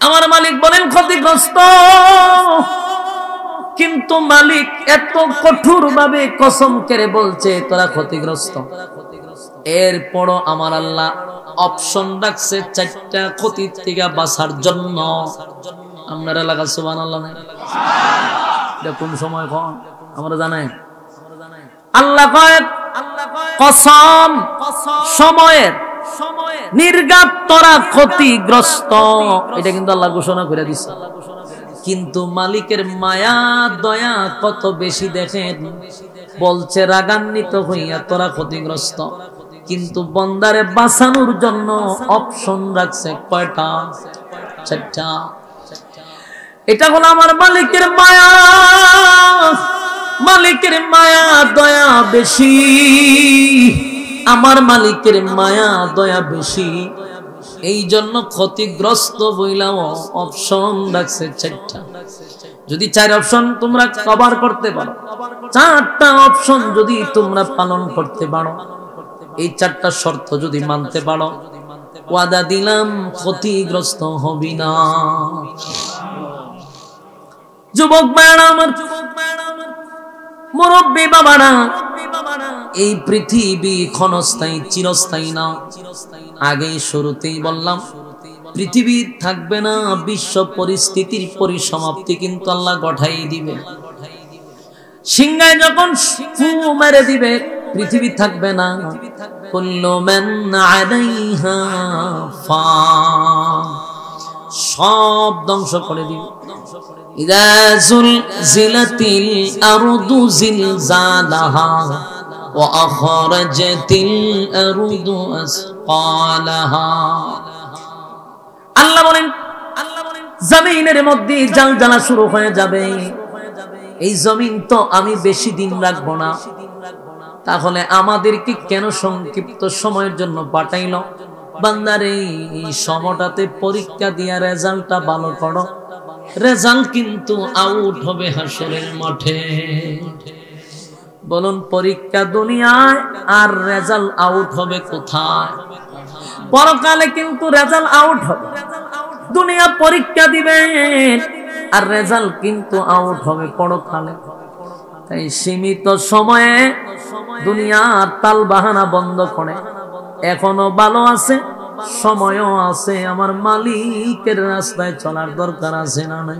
আমার মালিক বলেন ক্ষতিগ্রস্ত। কিন্তু মালিক এত কঠোর ভাবে কসম করে বলছে তোরা ক্ষতিগ্রস্ত, এরপরও আমার আল্লাহ অপশন রাখছে 4টা ক্ষতির থেকে বাঁচার জন্য। আপনারা লাগা সুবহানাল্লাহ নাই? এটা কোন সময় কন আমরা জানাই? আল্লাহ কয় কসম সময়ের, নির্ঘাত তোরা ক্ষতিগ্রস্ত। এটা কিন্তু আল্লাহ ঘোষণা করে দিচ্ছে। কিন্তু মালিকের মায়া দয়া কত বেশি দেখেন, বলছে রাগান্বিত হইয়া তোরা ক্ষতিগ্রস্ত। কিন্তু বান্দারে বাঁচানোর জন্য অপশন রাখছে কয়টা? 4টা। এটা হলো আমার মালিকের মায়া। মালিকের মায়া দয়া বেশি, আমার মালিকের মায়া দয়া বেশি। এই জন্য ক্ষতিগ্রস্ত বইলাও অপশন রাখছে 4টা। যদি 4 অপশন তোমরা কভার করতে পারো, 4টা অপশন যদি তোমরা পালন করতে পারো, এই 4টা শর্ত যদি মানতে পারো, ওয়াদা দিলাম ক্ষতিগ্রস্ত হবি না। যুবক ভাইরা আমার, মুরব্বী বাবারা, এই পৃথিবী ক্ষণস্থায়ী, চিরস্থায়ী না। আগে শুরুতেই বললাম পৃথিবী থাকবে না, বিশ্ব পরিস্থিতির পরিসমাপ্তি কিন্তু আল্লাহ ঘটাই দিবে। সিংহায় যখন ফু মেরে দিবে, পৃথিবী থাকবে না। কুল্লু মান আলাইহা ফান, সব ধ্বংস করে দিবে। ইযা যুলজিলাতিল আরদু জিলজালাহা ওয়া আখরাজাতিল আরদু আসকালাহা। আল্লাহ বলেন জমিনের মধ্যে জালজালা শুরু হয়ে যাবে। এই জমিন তো আমি বেশি দিন রাখবো না, তাহলে আমাদেরকে কেন সংক্ষিপ্ত সময়ের জন্য পাঠাইল? বান্দারে এই সময়টাতে পরীক্ষা দিয়া রেজাল্টটা ভালো করো। রেজাল্ট কিন্তু আউট হবে হাসরের মাঠে। বলুন পরীক্ষা দুনিয়ায়, আর রেজাল্ট আউট হবে কোথায়? পরকালে কিন্তু রেজাল্ট আউট হবে। দুনিয়া পরীক্ষা দিবেন আর রেজাল্ট কিন্তু আউট হবে পরকালে। তাই সীমিত সময়ে দুনিয়ার তাল বাহানা বন্ধ করে এখনো ভালো আছে, সময়ও আছে, আমার মালিকের রাস্তায় চলার দরকার আছে না নাই?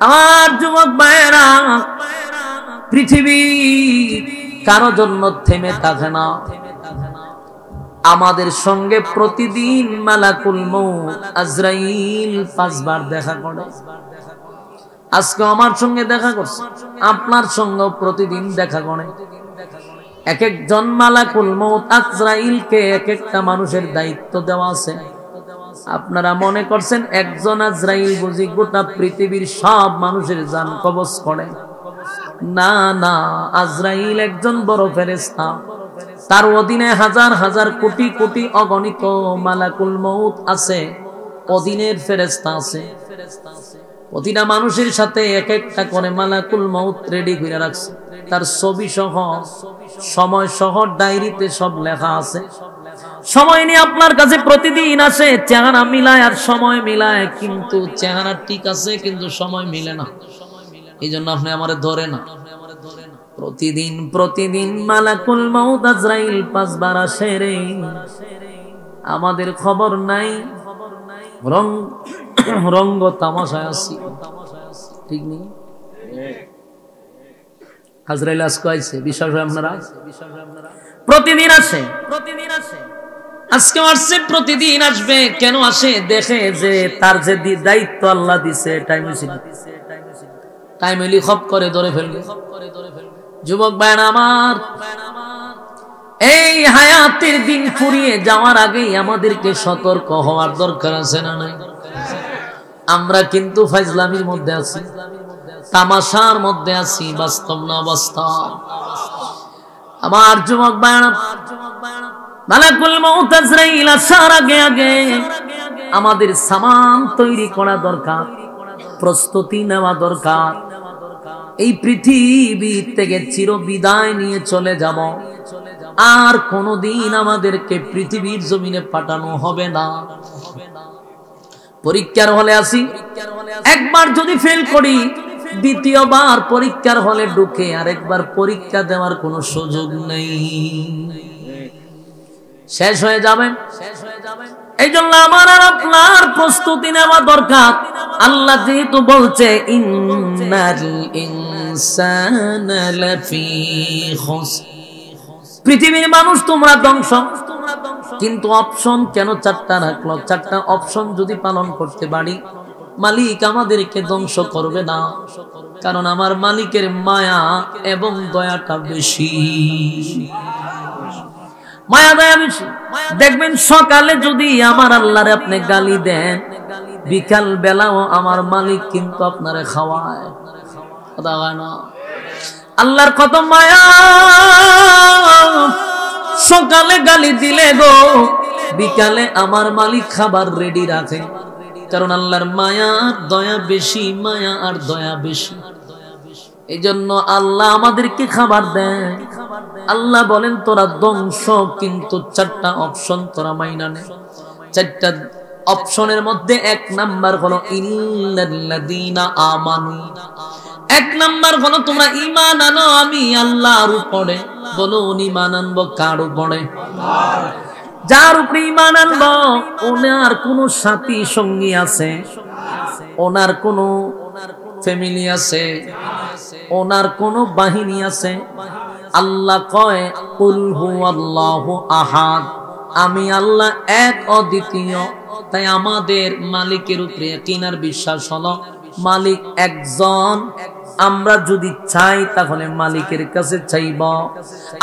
আমার যুবক ভাইয়েরা, পৃথিবী কারো জন্য থেমে থাকে না। আমাদের সঙ্গে প্রতিদিন মালাকুল মউত আজরাইল 5 বার দেখা করে। আজকে আমার সঙ্গে দেখা করছে, আপনার সঙ্গে প্রতিদিন দেখা করে। এক একজন মালাকুল মউত আজরাইলকে এক একটা মানুষের দায়িত্ব দেওয়া আছে। আপনারা মনে করছেন একজন আজরাইল বুঝি গোটা পৃথিবীর সব মানুষের জান কবজ করে? না না, আজরাইল একজন বড় ফেরেশতা। তার অধীনে হাজার হাজার কোটি কোটি অগণিত মালাকুল মউত আছে, অধীনের ফেরেশতা আছে। প্রতিটা মানুষের সাথে এক একটা করে মালাকুল মউত রেডি করে রাখছে। তার ছবি সহ, সময় সহ ডায়েরিতে সব লেখা আছে। সময় নিয়ে আপনার কাছে প্রতিদিন আসে, চেহারা মিলায় আর সময় মিলায়, কিন্তু চেহারা ঠিক আছে কিন্তু সময় মিলে না। এই জন্য আপনি আমারে ধরে না। প্রতিদিন প্রতিদিন মালাকুল মউত আজরাইল 5 বার আসে রে। আমাদের খবর নাই, রঙ্গ তামাশায় আছি, ঠিক নেই। আজরাইল আজকে আইছে, বিশ্বাস হয় আপনারা? প্রতিদিন আসে, প্রতিদিন আসে, আজকে আসছে, প্রতিদিন আসবে। কেন আসে? দেখে যে তার যে দায়িত্ব আল্লাহ দিছে টাইম হইলি খপ করে ধরে ফেলবে। যুবক ভাইরা আমার, এই হায়াতের দিন ফুরিয়ে যাওয়ার আগেই আমাদেরকে সতর্ক হওয়ার দরকার আছে না নাই? আমরা কিন্তু ফাইজলামির মধ্যে আছি, তামাশার মধ্যে আছি, বাস্তব না বাস্তব। আমার যুবক ভাইরা, মালাকুল মউত আজরাইল আসার আগে আগে আমাদের সামান তৈরি করা দরকার, প্রস্তুতি নেওয়া দরকার। এই পৃথিবী থেকে চির বিদায় নিয়ে চলে যাব, আর কোনদিন আমাদেরকে পৃথিবীর জমিনে পাঠানো হবে না। পরীক্ষার হলে আসি, একবার যদি ফেল করি, দ্বিতীয়বার পরীক্ষার হলে ঢুকে আরেকবার পরীক্ষা দেওয়ার কোনো সুযোগ নেই, শেষ হয়ে যাবে। এই জন্য আমার আর আপনার প্রস্তুতি নেওয়া দরকার। আল্লাহ যেহেতু বলছে ইন্নাল ইনসানা লাফি খুসর, পৃথিবীর মানুষ তোমরা ধ্বংস, কিন্তু অপশন কেন 4টা রাখলো? 4টা অপশন যদি পালন করতে পারি, মালিক আমাদেরকে ধ্বংস করবে না, কারণ আমার মালিকের মায়া এবং দয়াটা বেশি। মায়া দয়া বেশি। দেখবেন সকালে যদি আমার আল্লাহরে আপনি গালি দেন, বিকাল বেলাও আমার মালিক কিন্তু আপনারে খাওয়ায়, কথা হয় না? আল্লাহর কত মায়া, সকালে গালি দিলে গো বিকালে আমার মালিক খাবার রেডি রাখে, কারণ আল্লাহর মায়া দয়া বেশি, মায়া আর দয়া বেশি। এই জন্য আল্লাহ আমাদেরকে খাবার দেয়। আল্লাহ বলেন তোরা ধ্বংস, কিন্তু 4টা অপশন তোরা মাইনা নে। 4টা অপশনের মধ্যে 1 নাম্বার হলো ইল্লাল্লাযীনা আমানু। 1 নাম্বার হলো তোমরা ঈমান আনো আমি আল্লাহর উপরে। বলুন ঈমান আনবো কার উপরে? যার উপরে ঈমান আনবো ওনার কোন সাথী সঙ্গী আছে, ওনার কোন ফ্যামিলি আছে, ওনার কোন বাহিনী আছে। আল্লাহ কয় কুল হুয়াল্লাহু আহাদ, আমি আল্লাহ এক অদ্বিতীয়। তাই আমাদের মালিকের উপরে কিনার বিশ্বাস হলো মালিক একজন। আমরা যদি চাই তাহলে মালিকের কাছে চাইব,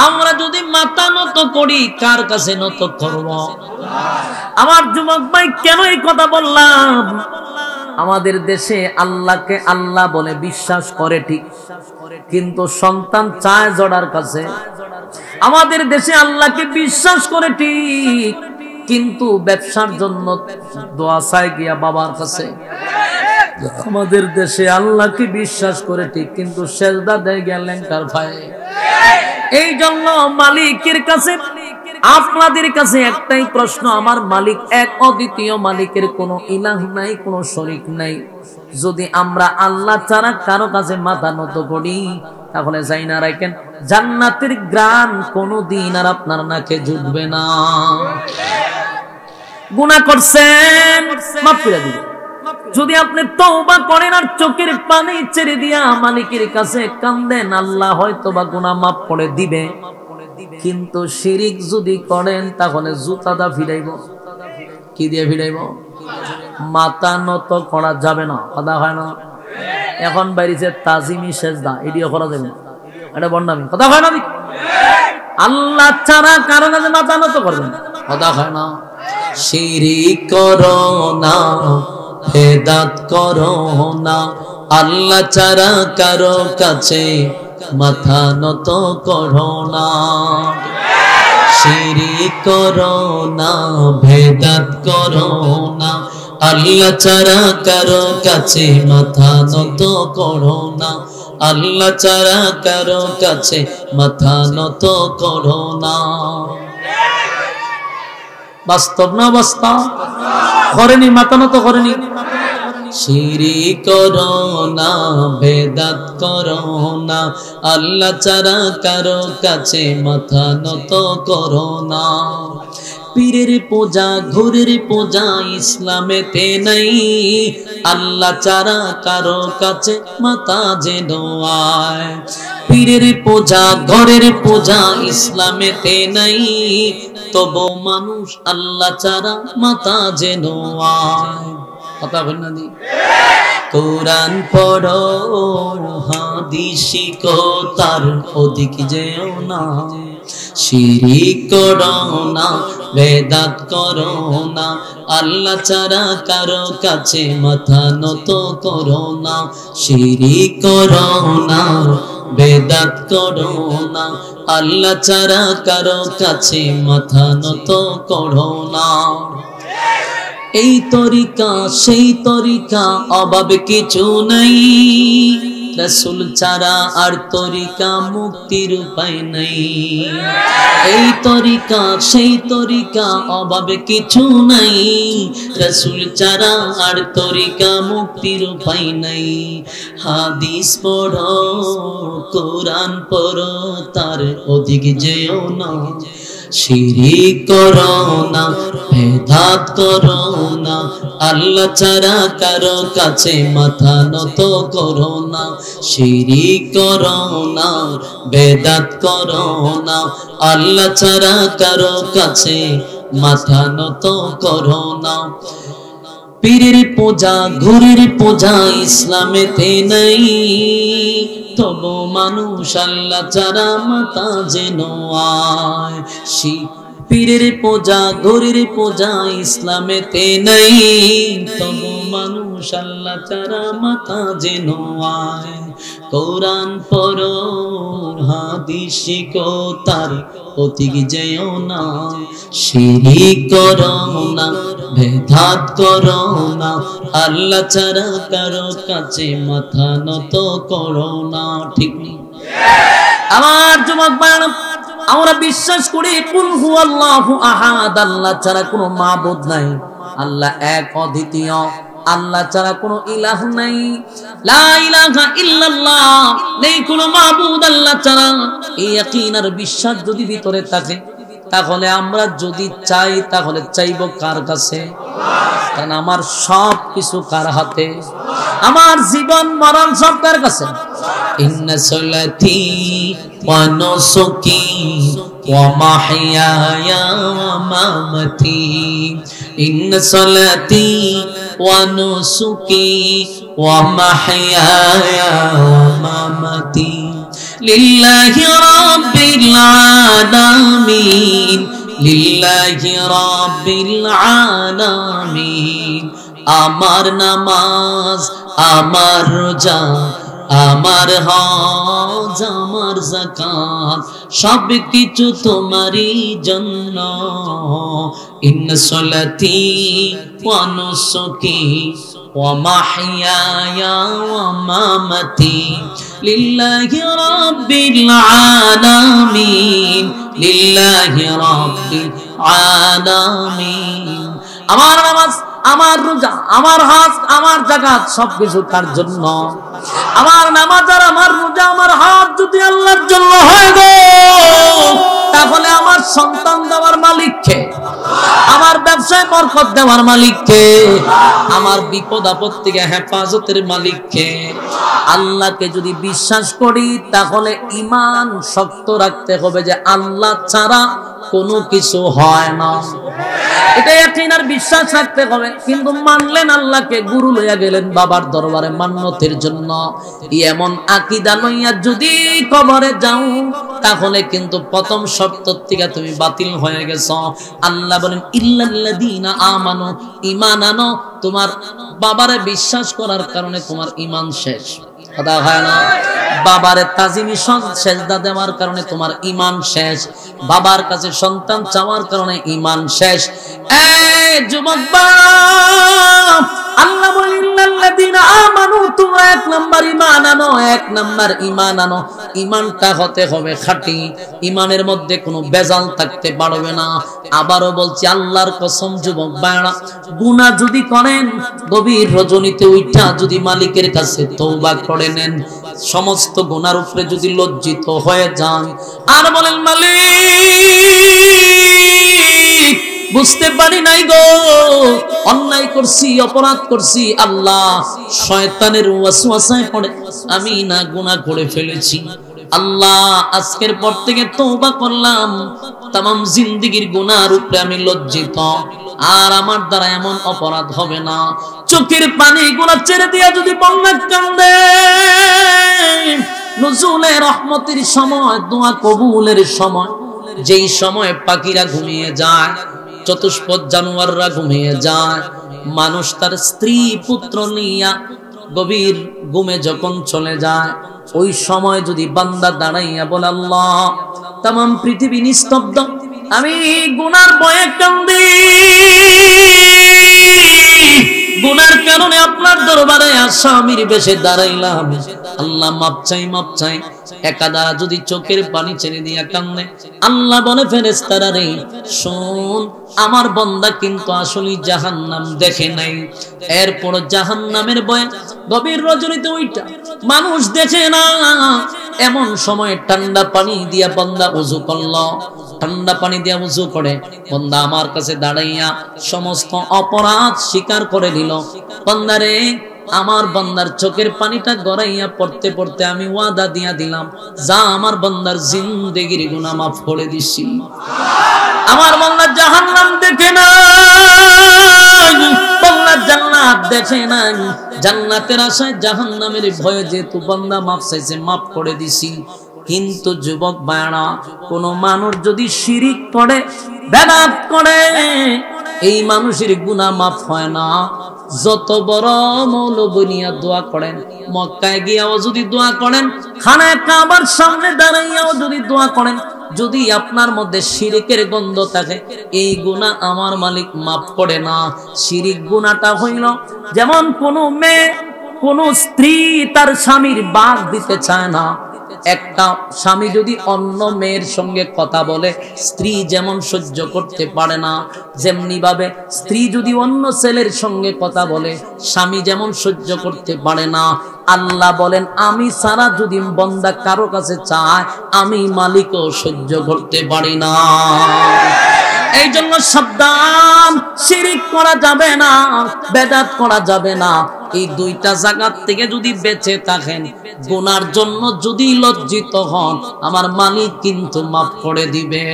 আমরা যদি মাথা নত করি কার কাছে নত করব? আমার যুবক ভাই, কেন এই কথা বললাম? আমাদের দেশে আল্লাহকে আল্লাহ বলে বিশ্বাস করে ঠিক, কিন্তু সন্তান চায় জড়ার কাছে। আমাদের দেশে আল্লাহকে বিশ্বাস করে ঠিক, কিন্তু ব্যবসার জন্য দোয়া চায় গিয়া বাবার কাছে। আমাদের দেশে আল্লাহকে বিশ্বাস করে ঠিক, কিন্তু সেজদা দেয় গিয়া ল্যাংটার ভাই। এই জন্য মালিকের কাছে, আপনাদের কাছে একটাই প্রশ্ন, আমার মালিক এক অদ্বিতীয়, মালিকের কোনো ইলাহ নাই, কোনো শরীক নাই। যদি আমরা আল্লাহ ছাড়া কারো কাছে মাথা নত করি, তাহলে যাই না রাখেন জান্নাতের গ্রান কোনদিন আর আপনার নাকে জুটবে না। গুনাহ করছেন মাফ করে দিবেন, যদি আপনি তওবা করেন আর চোখের পানি ছেড়ে দিয়া মালিকের কাছে কান্দেন, আল্লাহ হয়তো বা গুনাহ মাফ করে দিবে। কিন্তু শিরিক যদি করেন তাহলে জুতাদা ফিরাইব। কি দিয়ে ফিরাইব? মাথা নত করা যাবে না, কথা হয় না। এখন বাইরেছে তাজিমি সেজদা, এটিও করা যাবে না, এটা বন্ডামি, কথা হয় না। আল্লাহ ছাড়া কারো কাছে মাথা নত করবেন, কথা হয় না। শিরিক করো না, বেদাত করো না, আল্লাহ ছাড়া কারো কাছে মাথা নত করো না। শিরিক করো না, বেদাত করো না, আল্লাহ ছাড়া কারো কাছে মাথা নত করো না। আল্লাহ ছাড়া কারো কাছে মাথা নত করো না। বাস্তব না বাস্তব? করেনি, মাথা নত করেনি। শিরিক করো না, বেদাত করো না, আল্লাহ ছাড়া কারো কাছে মাথা নত করো না। পীরের পূজা, ঘুরের পূজা ইসলামেতে নাই, আল্লাহ ছাড়া কারো কাছে মাথা যেন আয়। পীরের পূজা, ঘরের পূজা ইসলামেতে নাই, তবু মানুষ আল্লাহ ছাড়া মাথা যেন আয়। কথা বলেন না? কোরআন পড়ো, হাদিস শিখো, তার ওদিক যেও না। শিরিক করো না, বেদাত করো না, আল্লাহ ছাড়া কারো কাছে মাথা নত করো না। শিরিক করো না, বেদাত করো না, আল্লাহ ছাড়া কারো কাছে মাথা নত করো না। এই তরিকা সেই তরিকা, অভাবে কিছু নাই, রাসূল ছাড়া আর তরিকা মুক্তির উপায় নাই। এই তরিকা সেই তরিকা, অভাবে কিছু নাই, রাসূল ছাড়া আর তরিকা মুক্তির উপায় নাই। হাদিস পড়ো, কোরআন পড়ো, তার ওদিক যেও না। শিরিক করো না, বেদাত করো না, আল্লাহ ছাড়া কারো কাছে মাথা নত করো না। শিরিক করো না, বেদাত করো না, আল্লাহ ছাড়া কারো কাছে মাথা নত করো না। পীরের পূজা, ঘুরের পূজা ইসলামেতে নাই, তবু মানুষ আল্লাহ ছাড়া মাথা যেন আয়। পীরের পূজা, ঘুরের পূজা ইসলামেতে নাই, তবু মানুষ আল্লাহ ছাড়া মাথা যেন আয়। কোরআন পড়ো, হাদিস শিখো, তার ওদিক যেও না। শিরিক করো না, বেদাত করো না, আল্লাহ ছাড়া কারো কাছে মাথা নত করো না। ঠিক নেই? আমার যুবক ভাইরা, আমরা বিশ্বাস করি কুল হুয়াল্লাহু আহাদ, আল্লাহ ছাড়া কোনো মাবুদ নাই, আল্লাহ এক অদ্বিতীয়, আল্লাহ ছাড়া কোনো ইলাহ নাই। লা ইলাহা ইল্লাল্লাহ, নেই কোনো মাবুদ আল্লাহ ছাড়া। এই ইয়াকিন আর বিশ্বাস যদি ভিতরে থাকে, তাহলে আমরা যদি চাই তাহলে চাইবো কার কাছে? কারণ আমার সব কিছু কার হাতে? আমার জীবন মরণ সব কার কাছে? ইন্না সালাতি ওয়া নুসুকি ওয়া মাহইয়ায়া ওয়া মামাতি, ইন্না সালাতি ওয়া নুসুকি ওয়া মাহইয়ায়া ওয়া মামাতি লিল্লাহি রাব্বিল আলামিন, লিল্লাহি রাব্বিল আলামিন। আমার নামাজ, আমার রোজা, আমার হজ, আমার যাকাত, সব কিছু তোমারই জন্য। ইন্না সালাতি ওয়া নুসুকি ওয়া মাহইয়ায়া ওয়া মামাতি লিল্লাহি রাব্বিল আলামিন, লিল্লাহি রাব্বিল আলামিন। আমার নামাজ, আমার রোজা, আমার হজ, আমার যাকাত সবকিছু কার জন্য? আমার নামাজ আর আমার রোজা, আমার হজ যদি আল্লাহর জন্য হয় গো, তাহলে আমার সন্তান দেওয়ার মালিক কে? আমার ব্যবসায় বরকত দেওয়ার মালিক কে? আমার বিপদ আপদ থেকে হেফাজতের মালিক কে? আল্লাহকে যদি বিশ্বাস করি তাহলে ঈমান শক্ত রাখতে হবে যে আল্লাহ ছাড়া কোনো কিছু হয় না, এটা ইয়াকিন আর বিশ্বাস রাখতে হবে। কিন্তু মানলেন আল্লাহকে, গুরু লইয়া গেলেন বাবার দরবারে মান্যতের জন্য, এমন আকীদা লইয়া যদি কবরে যাও তাহলে কিন্তু প্রথম শর্ত থেকে তুমি বাতিল হয়ে গেছো। আল্লাহ বলেন ইল্লাল্লাযীনা আমানু, ঈমান আনো। তোমার বাবারে বিশ্বাস করার কারণে তোমার ঈমান শেষ, কথা হয় না? বাবারে তাজিমি সেজদা দেওয়ার কারণে তোমার ঈমান শেষ, বাবার কাছে সন্তান চাওয়ার কারণে ঈমান শেষ। এই যুবক বাপ, আল্লাহ বলেন ইল্লাল্লাযীনা আমানু, তোমরা এক নাম্বার ঈমান আনো, এক নাম্বার ঈমান আনো। ঈমানটা হতে হবে খাঁটি, ঈমানের মধ্যে কোনো বেজাল থাকতে পারবে না। আবারও বলছি আল্লাহর কসম যুবক ভাইরা, গুনাহ যদি করেন গভীর রজনীতে উঠা যদি মালিকের কাছে তওবা করে নেন, সমস্ত গুনার উপরে যদি লজ্জিত হয়ে যান আর বলেন মালিক বুঝতে পারি নাই গো, অন্যায় করছি, অপরাধ করছি, আল্লাহ শয়তানের ওয়াসওয়াসায় পড়ে আমি না গুনাহ করে ফেলেছি, আল্লাহ আজকের পর থেকে তওবা করলাম, তামাম জিন্দেগীর গুনার উপরে আমি লজ্জিত, আর আমার দ্বারা এমন অপরাধ হবে না। চোখের পানি গুলা ছেড়ে দিয়া যদি বন্যা কান্দে, নুজুলে রহমতের সময়, দোয়া কবুলের সময়, যেই সময় পাখিরা ঘুমিয়ে যায়, চতুষ্পদ জানোয়াররা ঘুমিয়ে যায়, মানুষ তার স্ত্রী পুত্র নিয়া গভীর ঘুমে যখন চলে যায়, ওই সময় যদি বান্দা দাঁড়াইয়া বলে আল্লাহ তামাম পৃথিবী নিস্তব্ধ, আমি গুনার ভয়ে কান্দি, গুনার কারণে আপনার দরবারে আসামির বেশে দাঁড়াইলাম, আল্লাহ মাপ চাই, মাপ চাই, একাদারা যদি চোখের পানি ছেড়ে দিয়া কান্দে, আল্লাহ বলে ফেরেশতারা রে শোন, আমার বান্দা কিন্তু আসলে জাহান্নাম দেখে নাই, এরপর জাহান্নামের ভয়ে গভীর রজনীতে ওইটা মানুষ দেখে না, এমন সময় ঠান্ডা পানি দিয়া বান্দা ওযু করলো, ঠান্ডা পানি দিয়া ওযু করে বান্দা আমার কাছে দাঁড়াইয়া সমস্ত অপরাধ স্বীকার করে দিল, বান্দারে আমার বান্দার চোখের পানিটা গড়াইয়া পড়তে পড়তে আমি ওয়াদা দিয়া দিলাম, যা আমার বান্দার জিন্দেগীর গুনাহ মাফ করে দিছি। আমার বান্দা জাহান্নাম দেখে না, বান্দা জান্নাত দেখে না, জান্নাতের আশায় জাহান্নামের ভয়ে যেহেতু বান্দা মাফ চাইছে, মাফ করে দিছি। কিন্তু যুবক ভাইরা, কোন মানুষ যদি শিরিক করে, বেদাত করে, এই মানুষের গুনাহ মাফ হয় না। যত বড় মৌলবী নিয়া দোয়া করেন, মক্কায় গিয়াও যদি দোয়া করেন, খানায় কাবার সামনে দাঁড়াইয়াও যদি দোয়া করেন, যদি আপনার মধ্যে শিরিকের গন্ধ থাকে, এই গুনাহ আমার মালিক মাফ করে না। শিরিক গুনাহটা হইল যেমন কোন মেয়ে, কোন স্ত্রী তার স্বামীর বাগ দিতে চায় না। একটা স্বামী যদি অন্য মেয়ের সঙ্গে কথা বলে, স্ত্রী যেমন সহ্য করতে পারে না, যেমনি ভাবে স্ত্রী যদি অন্য ছেলের সঙ্গে কথা বলে, স্বামী যেমন সহ্য করতে পারে না। আল্লাহ বলেন আমি সারা যদি বান্দা কারো কাছে চায়, আমি মালিকও সহ্য করতে পারি না। এই জন্য সাবধান, শিরিক করা যাবে না, বেদাত করা যাবে না। এই দুইটা জায়গা থেকে যদি বেঁচে থাকেন, গুনার জন্য যদি লজ্জিত হন, আমার মালিক কিন্তু মাফ করে দিবে।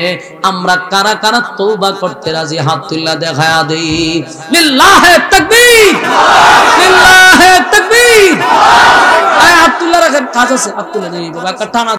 আমরা কারা কারা তওবা করতে রাজি, হাত তুলে দেখায়া দেই। লিল্লাহে তাকবীর, লিল্লাহে তাকবীর। হাত তুলে রাখেন, কাজ আছে, হাত তুলে দেই বাবা, টানা